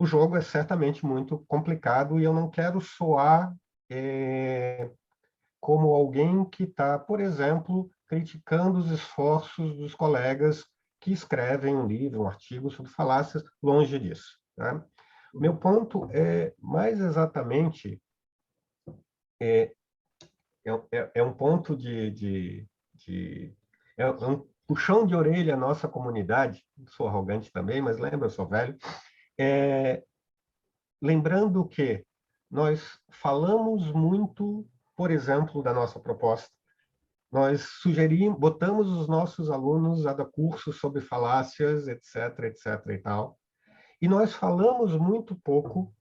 o jogo é certamente muito complicado e eu não quero soar como alguém que está, por exemplo, criticando os esforços dos colegas que escrevem um livro, um artigo sobre falácias, longe disso. Tá? Meu ponto é mais exatamente é um ponto é um puxão de orelha à nossa comunidade. Sou arrogante também, mas lembra, eu sou velho. Lembrando que nós falamos muito, por exemplo, da nossa proposta. Nós sugerimos, botamos os nossos alunos a dar cursos sobre falácias, etc, etc e tal. E nós falamos muito pouco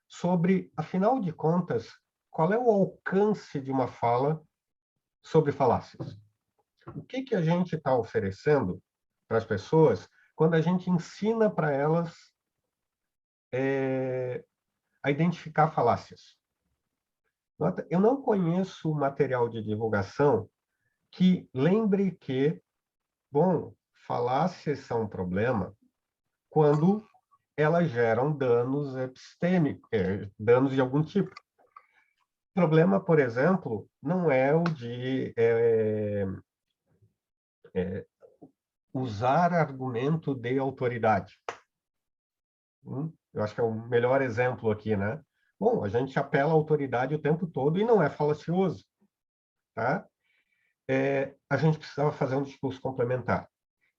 sobre, afinal de contas, qual é o alcance de uma fala sobre falácias. O que a gente está oferecendo para as pessoas quando a gente ensina para elas a identificar falácias? Eu não conheço material de divulgação que lembre que, bom, falácias são um problema quando elas geram danos epistêmicos, danos de algum tipo. O problema, por exemplo, não é o de usar argumento de autoridade. Eu acho que é o melhor exemplo aqui, né? Bom, a gente apela à autoridade o tempo todo e não é falacioso, tá? A gente precisava fazer um discurso complementar.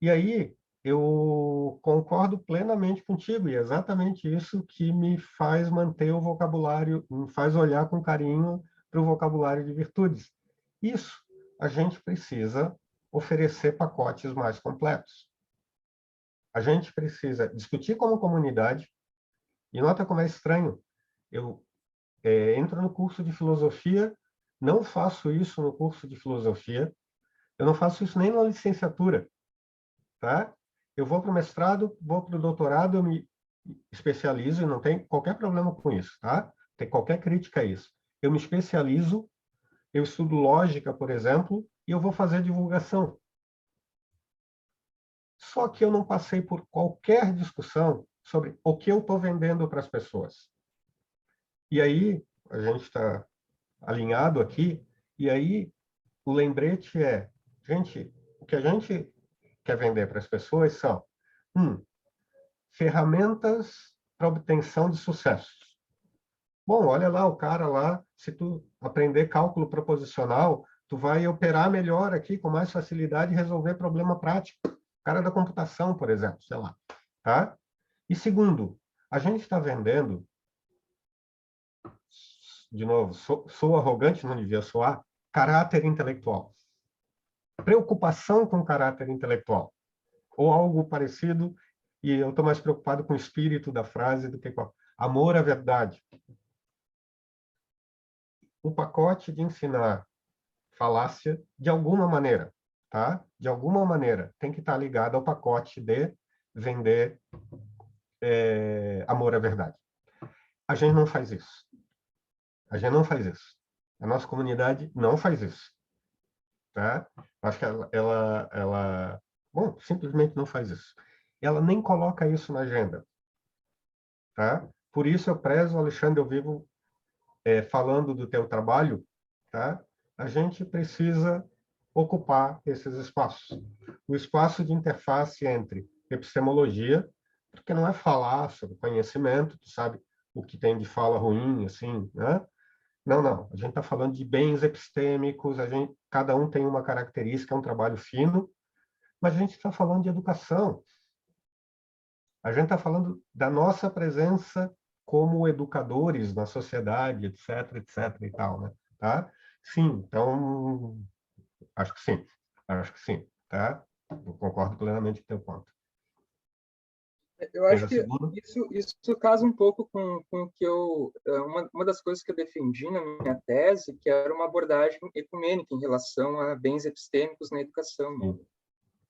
E aí, eu concordo plenamente contigo, e é exatamente isso que me faz manter o vocabulário, me faz olhar com carinho para o vocabulário de virtudes. Isso, a gente precisa oferecer pacotes mais completos. A gente precisa discutir como comunidade, e nota como é estranho, eu entro no curso de filosofia, não faço isso no curso de filosofia, eu não faço isso nem na licenciatura, tá? Eu vou para o mestrado, vou para o doutorado, eu me especializo e não tem qualquer problema com isso, tá? Tem qualquer crítica a isso. Eu me especializo, eu estudo lógica, por exemplo, e eu vou fazer divulgação. Só que eu não passei por qualquer discussão sobre o que eu estou vendendo para as pessoas. E aí, a gente está alinhado aqui, e aí o lembrete é, gente, o que a gente quer vender para as pessoas são, ferramentas para obtenção de sucessos. Bom, olha lá o cara lá, se tu aprender cálculo proposicional, tu vai operar melhor aqui, com mais facilidade, e resolver problema prático. O cara da computação, por exemplo, sei lá. Tá? E segundo, a gente está vendendo, de novo, sou arrogante, não devia soar, caráter intelectual. Preocupação com caráter intelectual. Ou algo parecido, e eu estou mais preocupado com o espírito da frase do que com amor à verdade. O pacote de ensinar falácia, de alguma maneira, tá? De alguma maneira, tem que estar ligado ao pacote de vender amor à verdade. A gente não faz isso. A gente não faz isso. A nossa comunidade não faz isso. Tá? Acho que ela bom, simplesmente não faz isso. Ela nem coloca isso na agenda. Tá? Por isso eu prezo, Alexandre, eu vivo falando do teu trabalho, tá? A gente precisa ocupar esses espaços. O espaço de interface entre epistemologia, porque não é falar sobre conhecimento, tu sabe o que tem de fala ruim, assim, né? Não, não. A gente está falando de bens epistêmicos, cada um tem uma característica, é um trabalho fino, mas a gente está falando de educação. A gente está falando da nossa presença como educadores na sociedade, etc, etc e tal, né? Tá? Sim, então, acho que sim. Acho que sim, tá? Eu concordo plenamente com o teu ponto. Eu acho que isso casa um pouco com o que uma das coisas que eu defendi na minha tese, que era uma abordagem ecumênica em relação a bens epistêmicos na educação. Né?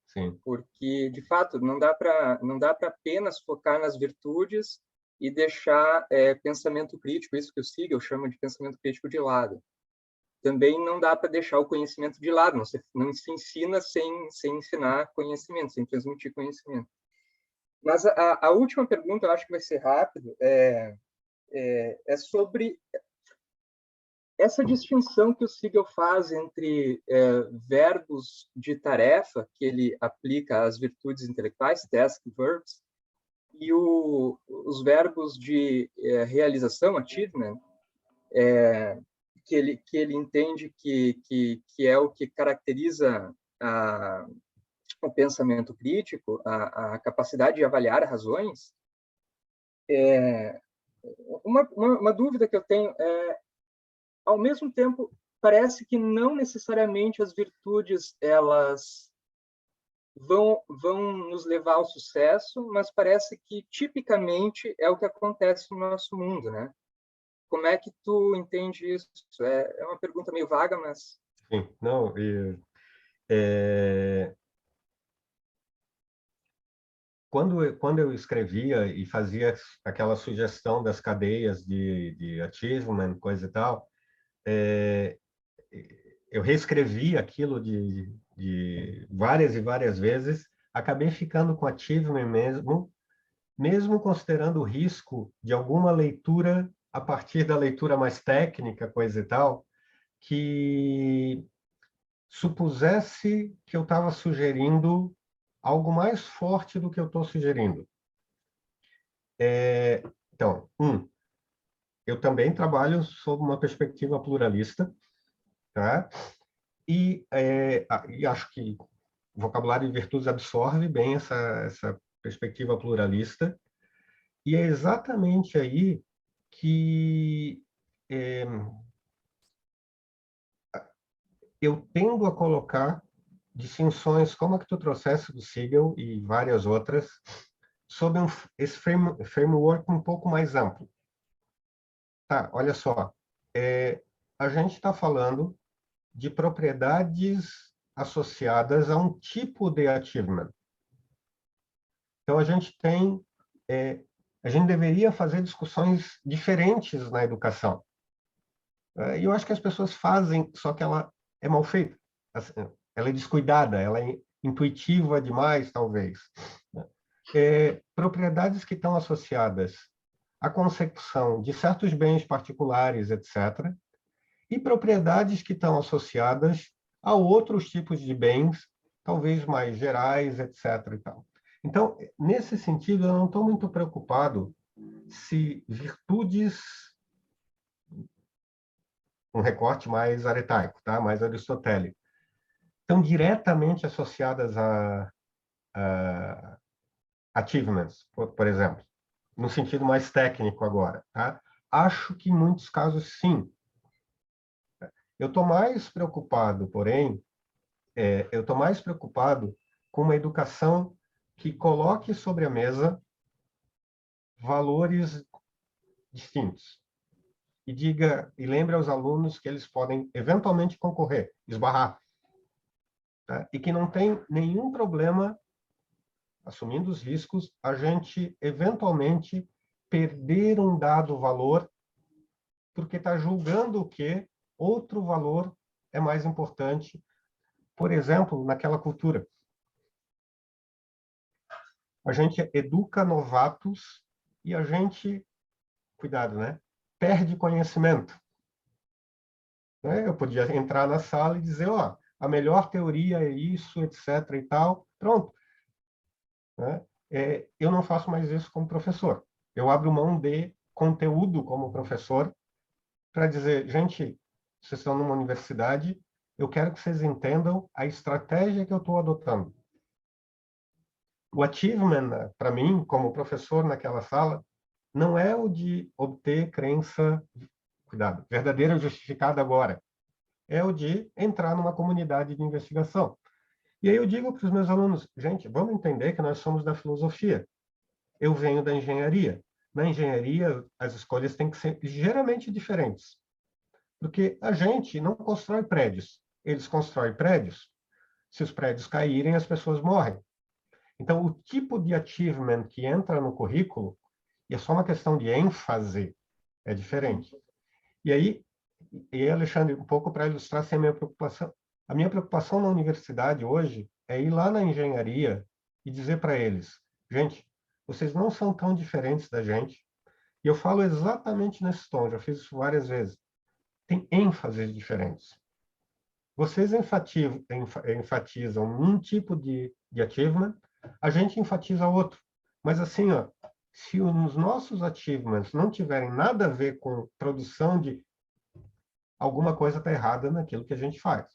Sim. Porque, de fato, não dá para apenas focar nas virtudes e deixar pensamento crítico, isso que eu chamo de pensamento crítico de lado. Também não dá para deixar o conhecimento de lado, não se ensina sem ensinar conhecimento, sem transmitir conhecimento. Mas a última pergunta, eu acho que vai ser rápido, é sobre essa distinção que o Siegel faz entre verbos de tarefa, que ele aplica às virtudes intelectuais, task verbs, e os verbos de realização, achievement, que ele entende que é o que caracteriza o pensamento crítico, a capacidade de avaliar razões. Uma dúvida que eu tenho é, ao mesmo tempo, parece que não necessariamente as virtudes elas vão nos levar ao sucesso, mas parece que tipicamente é o que acontece no nosso mundo, né? Como é que tu entende isso? É uma pergunta meio vaga, mas... Sim, não, quando eu escrevia e fazia aquela sugestão das cadeias de achievement, coisa e tal, eu reescrevi aquilo de várias e várias vezes, acabei ficando com achievement mesmo considerando o risco de alguma leitura a partir da leitura mais técnica, coisa e tal, que supusesse que eu estava sugerindo algo mais forte do que eu estou sugerindo. Então, eu também trabalho sob uma perspectiva pluralista, tá? E acho que o vocabulário de virtudes absorve bem essa perspectiva pluralista, e é exatamente aí que eu tendo a colocar distinções como a que tu trouxeste do Siegel e várias outras, sob esse framework um pouco mais amplo. Tá, olha só, a gente está falando de propriedades associadas a um tipo de achievement. Então, a gente deveria fazer discussões diferentes na educação. E eu acho que as pessoas fazem, só que ela é mal feita. Ela é descuidada, ela é intuitiva demais, talvez. Propriedades que estão associadas à consecução de certos bens particulares, etc., e propriedades que estão associadas a outros tipos de bens, talvez mais gerais, etc. E tal. Então, nesse sentido, eu não estou muito preocupado se virtudes, um recorte mais aretaico, tá? Mais aristotélico, estão diretamente associadas a achievements, por exemplo, no sentido mais técnico agora, tá? Acho que em muitos casos, sim. Eu estou mais preocupado, porém, eu estou mais preocupado com uma educação que coloque sobre a mesa valores distintos e diga e lembre aos alunos que eles podem eventualmente concorrer, esbarrar, tá? E que não tem nenhum problema, assumindo os riscos, a gente eventualmente perder um dado valor porque está julgando que outro valor é mais importante, por exemplo, naquela cultura. A gente educa novatos e a gente, cuidado, né? Perde conhecimento. Né? Eu podia entrar na sala e dizer, ó, a melhor teoria é isso, etc. e tal. Pronto. Né? Eu não faço mais isso como professor. Eu abro mão de conteúdo como professor para dizer, gente, vocês estão numa universidade, eu quero que vocês entendam a estratégia que eu estou adotando. O achievement, para mim, como professor naquela sala, não é o de obter crença, cuidado, verdadeira justificada agora. É o de entrar numa comunidade de investigação. E aí eu digo para os meus alunos, gente, vamos entender que nós somos da filosofia. Eu venho da engenharia. Na engenharia, as escolhas têm que ser ligeiramente diferentes. Porque a gente não constrói prédios. Eles constroem prédios. Se os prédios caírem, as pessoas morrem. Então, o tipo de achievement que entra no currículo, e é só uma questão de ênfase, é diferente. E aí, Alexandre, um pouco para ilustrar assim, a minha preocupação. A minha preocupação na universidade hoje é ir lá na engenharia e dizer para eles, gente, vocês não são tão diferentes da gente. E eu falo exatamente nesse tom, já fiz isso várias vezes. Tem ênfases diferentes. Vocês enfatizam um tipo de achievement, a gente enfatiza outro. Mas assim, ó, se os nossos achievements não tiverem nada a ver com produção de alguma coisa está errada naquilo que a gente faz.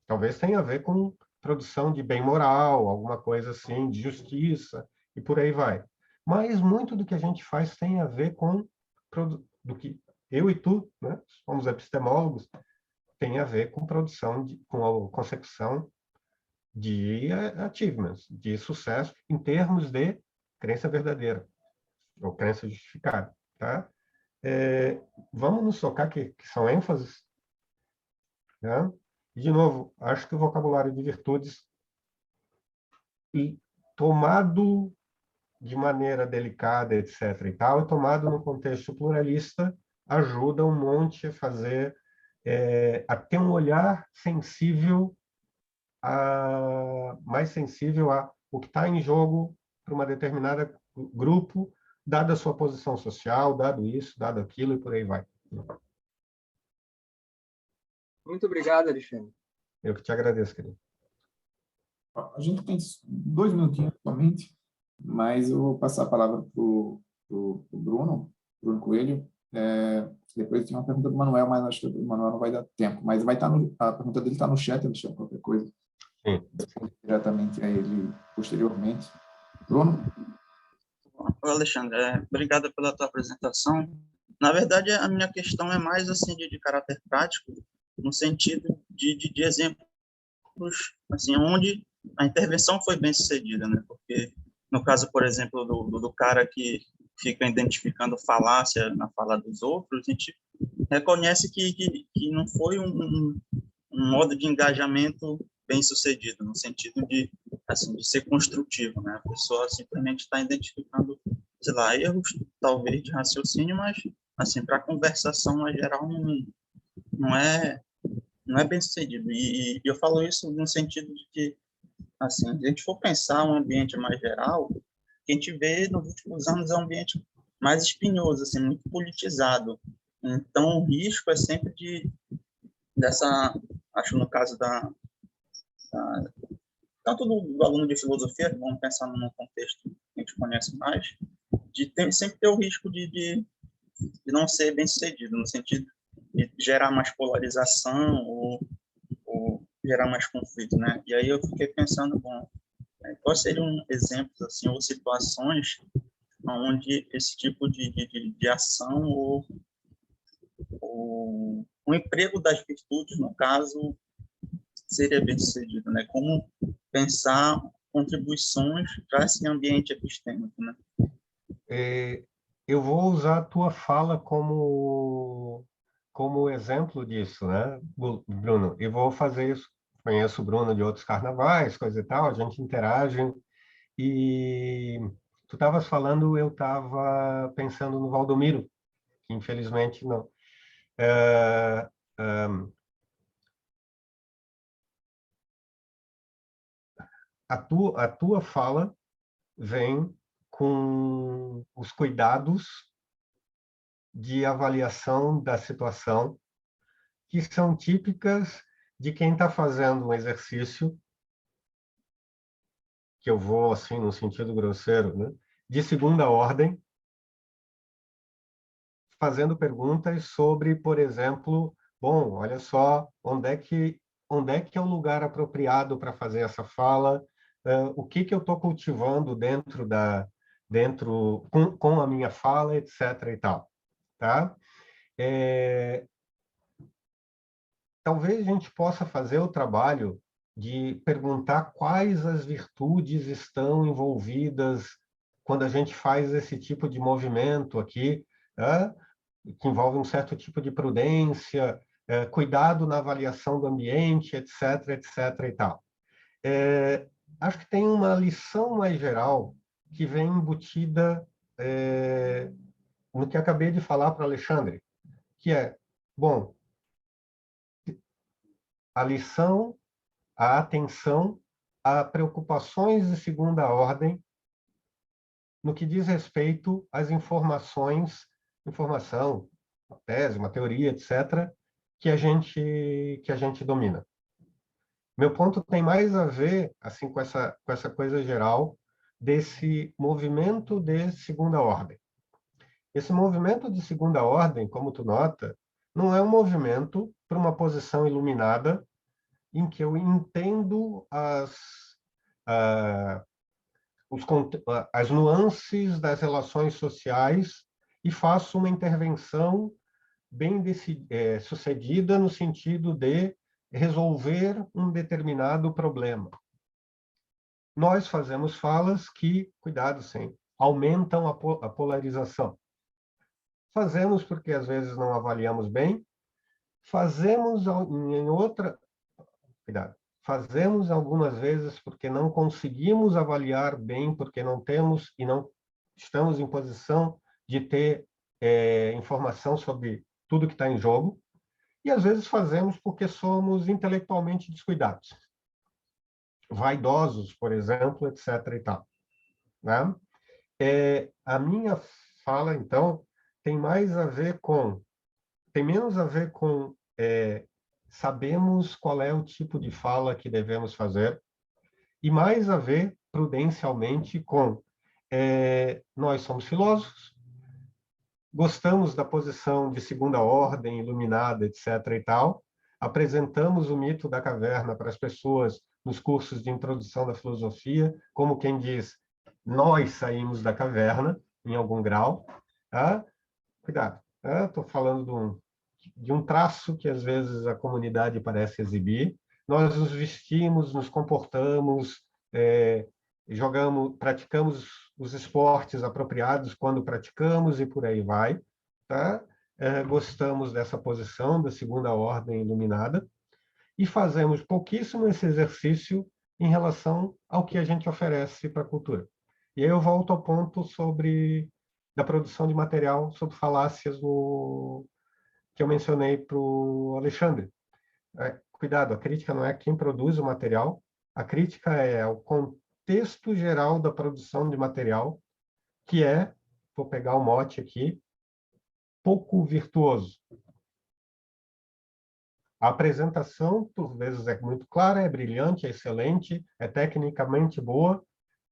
Talvez tenha a ver com produção de bem moral, alguma coisa assim, de justiça, e por aí vai. Mas muito do que a gente faz tem a ver com do que eu e tu, né, somos epistemólogos, tem a ver com produção, com a consecução de achievements, de sucesso em termos de crença verdadeira, ou crença justificada. Tá? Vamos nos tocar que são ênfases, né? E, de novo, acho que o vocabulário de virtudes, e tomado de maneira delicada, etc. e tal, e tomado no contexto pluralista, ajuda um monte a fazer, a ter um olhar sensível, mais sensível a o que está em jogo para uma determinada grupo, dada a sua posição social, dado isso, dado aquilo, e por aí vai. Muito obrigado, Alexandre. Eu que te agradeço, querido. A gente tem 2 minutinhos somente, mas eu vou passar a palavra para o Bruno Coelho. Depois tem uma pergunta do Manuel, mas acho que o Manuel não vai dar tempo. Mas vai estar a pergunta dele está no chat, Alexandre, qualquer coisa. Sim. Diretamente a ele posteriormente. Bruno? Oi, Alexandre, obrigado pela tua apresentação. Na verdade, a minha questão é mais assim de caráter prático, no sentido de exemplos assim, onde a intervenção foi bem sucedida, né? Porque no caso, por exemplo, do cara que fica identificando falácia na fala dos outros, a gente reconhece que não foi um modo de engajamento bem sucedido, no sentido de, assim, de ser construtivo, né? A pessoa simplesmente está identificando, sei lá, erros, talvez, de raciocínio, mas, assim, para a conversação, na geral, não é bem sucedido. E eu falo isso no sentido de que, assim, se a gente for pensar um ambiente mais geral, o que a gente vê nos últimos anos é um ambiente mais espinhoso, assim, muito politizado. Então, o risco é sempre dessa, acho no caso tanto do aluno de filosofia, vamos pensar num contexto que a gente conhece mais, sempre ter o risco de não ser bem sucedido, no sentido de gerar mais polarização ou gerar mais conflito, né? E aí eu fiquei pensando, bom, quais seriam exemplos, assim, ou situações onde esse tipo de ação ou o emprego das virtudes, no caso, seria bem sucedido, né? Como pensar contribuições para esse ambiente epistêmico, né? Eu vou usar a tua fala como exemplo disso, né, Bruno? E vou fazer isso. Conheço o Bruno de outros carnavais, coisa e tal, a gente interage. E tu estavas falando, eu estava pensando no Valdomiro, que infelizmente não. A tua fala vem com os cuidados de avaliação da situação, que são típicas de quem está fazendo um exercício, que eu vou, assim, no sentido grosseiro, né, de segunda ordem, fazendo perguntas sobre, por exemplo, bom, olha só, onde é que é o lugar apropriado para fazer essa fala, o que eu estou cultivando com a minha fala, etc. e tal, tá? Talvez a gente possa fazer o trabalho de perguntar quais as virtudes estão envolvidas quando a gente faz esse tipo de movimento aqui, né? Que envolve um certo tipo de prudência, cuidado na avaliação do ambiente, etc., etc. e tal. Acho que tem uma lição mais geral que vem embutida no que acabei de falar para Alexandre, que é, bom, a lição, a atenção a preocupações de segunda ordem no que diz respeito às informação, uma tese, uma teoria, etc., que a gente domina. Meu ponto tem mais a ver assim com essa coisa geral desse movimento de segunda ordem. Esse movimento de segunda ordem, como tu nota, não é um movimento para uma posição iluminada em que eu entendo as nuances das relações sociais e faço uma intervenção bem sucedida no sentido de resolver um determinado problema. Nós fazemos falas que, cuidado sim, aumentam a polarização. Fazemos porque às vezes não avaliamos bem, fazemos fazemos algumas vezes porque não conseguimos avaliar bem, porque não temos e não estamos em posição de ter informação sobre tudo que está em jogo, e às vezes fazemos porque somos intelectualmente descuidados, vaidosos, por exemplo, etc. e tal, né? A minha fala, então, tem menos a ver com sabemos qual é o tipo de fala que devemos fazer, e mais a ver, prudencialmente, com nós somos filósofos, gostamos da posição de segunda ordem, iluminada, etc. e tal, apresentamos o mito da caverna para as pessoas nos cursos de introdução da filosofia, como quem diz, nós saímos da caverna, em algum grau. Tá? Cuidado, estou falando de um traço que às vezes a comunidade parece exibir. Nós nos vestimos, nos comportamos, praticamos os esportes apropriados quando praticamos e por aí vai. Tá? Gostamos dessa posição da segunda ordem iluminada e fazemos pouquíssimo esse exercício em relação ao que a gente oferece para a cultura. E aí eu volto ao ponto da produção de material sobre falácias que eu mencionei para o Alexandre. Cuidado, a crítica não é quem produz o material, a crítica é o contexto geral da produção de material, que vou pegar o mote aqui, pouco virtuoso. A apresentação, por vezes, é muito clara, é brilhante, é excelente, é tecnicamente boa,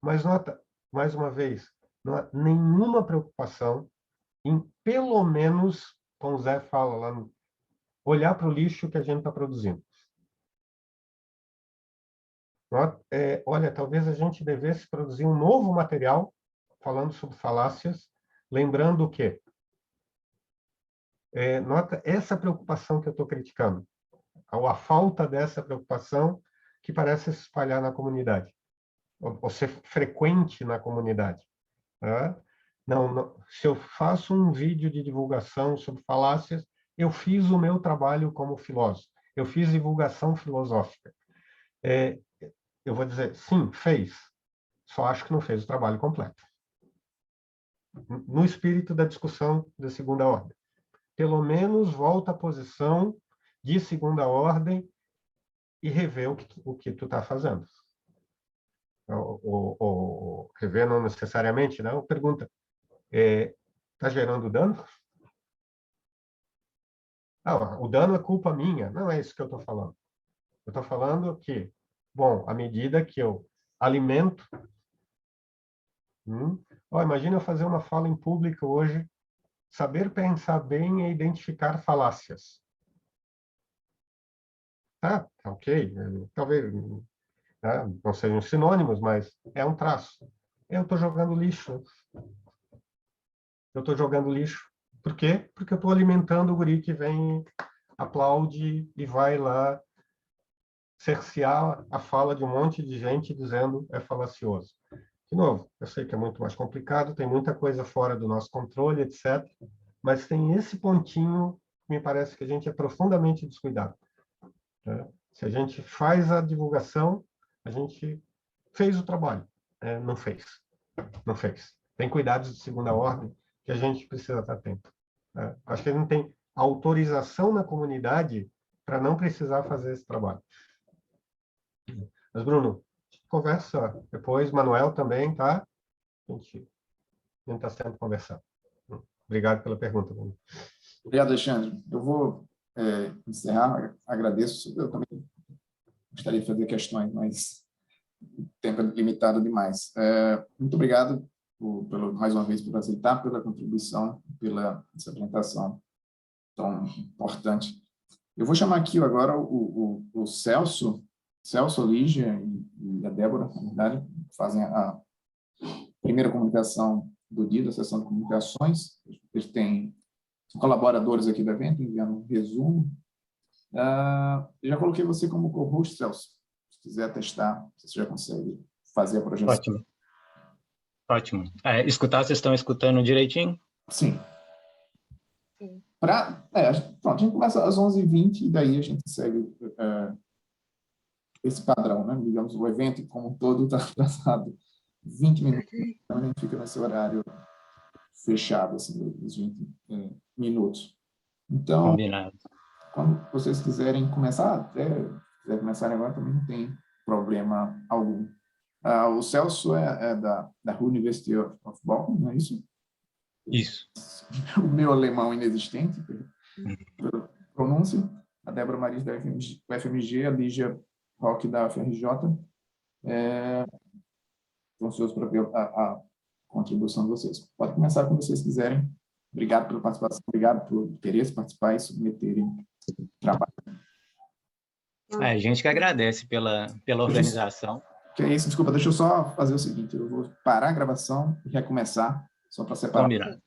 mas nota, mais uma vez, não há nenhuma preocupação em, pelo menos, como o Zé fala lá, olhar para o lixo que a gente está produzindo. Olha, talvez a gente devesse produzir um novo material falando sobre falácias, lembrando o quê? Nota essa preocupação que eu estou criticando, ou a falta dessa preocupação que parece se espalhar na comunidade, ou ser frequente na comunidade. Tá? Não, se eu faço um vídeo de divulgação sobre falácias, eu fiz o meu trabalho como filósofo, eu fiz divulgação filosófica. Eu vou dizer, sim, fez, só acho que não fez o trabalho completo. No espírito da discussão da segunda ordem. Pelo menos volta à posição de segunda ordem e rever o que tu está fazendo. Rever não necessariamente, não. Pergunta, está gerando dano? O dano é culpa minha. Não é isso que eu estou falando. Eu estou falando que, bom, à medida que eu alimento... imagina eu fazer uma fala em público hoje, saber pensar bem e identificar falácias. Tá, ok. Talvez não sejam sinônimos, mas é um traço. Eu estou jogando lixo. Eu estou jogando lixo. Por quê? Porque eu estou alimentando o guri que vem, aplaude e vai lá cercear a fala de um monte de gente dizendo é falacioso. De novo, eu sei que é muito mais complicado, tem muita coisa fora do nosso controle, etc. Mas tem esse pontinho que me parece que a gente é profundamente descuidado. Né? Se a gente faz a divulgação, a gente fez o trabalho. Não fez. Não fez. Tem cuidados de segunda ordem que a gente precisa estar atento. Acho que a gente tem autorização na comunidade para não precisar fazer esse trabalho. Mas, Bruno, conversa depois, Manuel também, tá? A gente a gente está sempre conversando. Obrigado pela pergunta, Bruno. Obrigado, Alexandre. Eu vou encerrar, agradeço. Eu também gostaria de fazer questões, mas o tempo é limitado demais. Muito obrigado, mais uma vez, por aceitar, pela contribuição, pela essa apresentação tão importante. Eu vou chamar aqui agora o Celso, a Lígia e a Débora, na verdade, fazem a primeira comunicação do dia, da sessão de comunicações. Eles são colaboradores aqui do evento, enviando um resumo. Eu já coloquei você como co-host, Celso. Se quiser testar, você já consegue fazer a projeção. Ótimo. Ótimo. Escutar, vocês estão escutando direitinho? Sim. Pronto, a gente começa às 11h20 e daí a gente segue esse padrão, né? Digamos, o evento como um todo está atrasado 20 minutos, então a gente fica nesse horário fechado, assim, dos 20 minutos. Então, Combinado. quando vocês quiserem começar, quiser começar agora, também não tem problema algum. O Celso é da University of Bonn, não é isso? Isso. O meu alemão inexistente, pela pronúncia. A Débora Maris da UFMG, a Lígia Roque da UFRJ. Estou ansioso para ver a contribuição de vocês. Pode começar quando vocês quiserem. Obrigado pela participação, obrigado por querer participar e submeterem trabalho. A gente que agradece pela organização. Que é isso, desculpa, deixa eu só fazer o seguinte, eu vou parar a gravação e recomeçar, só para separar. Combinado.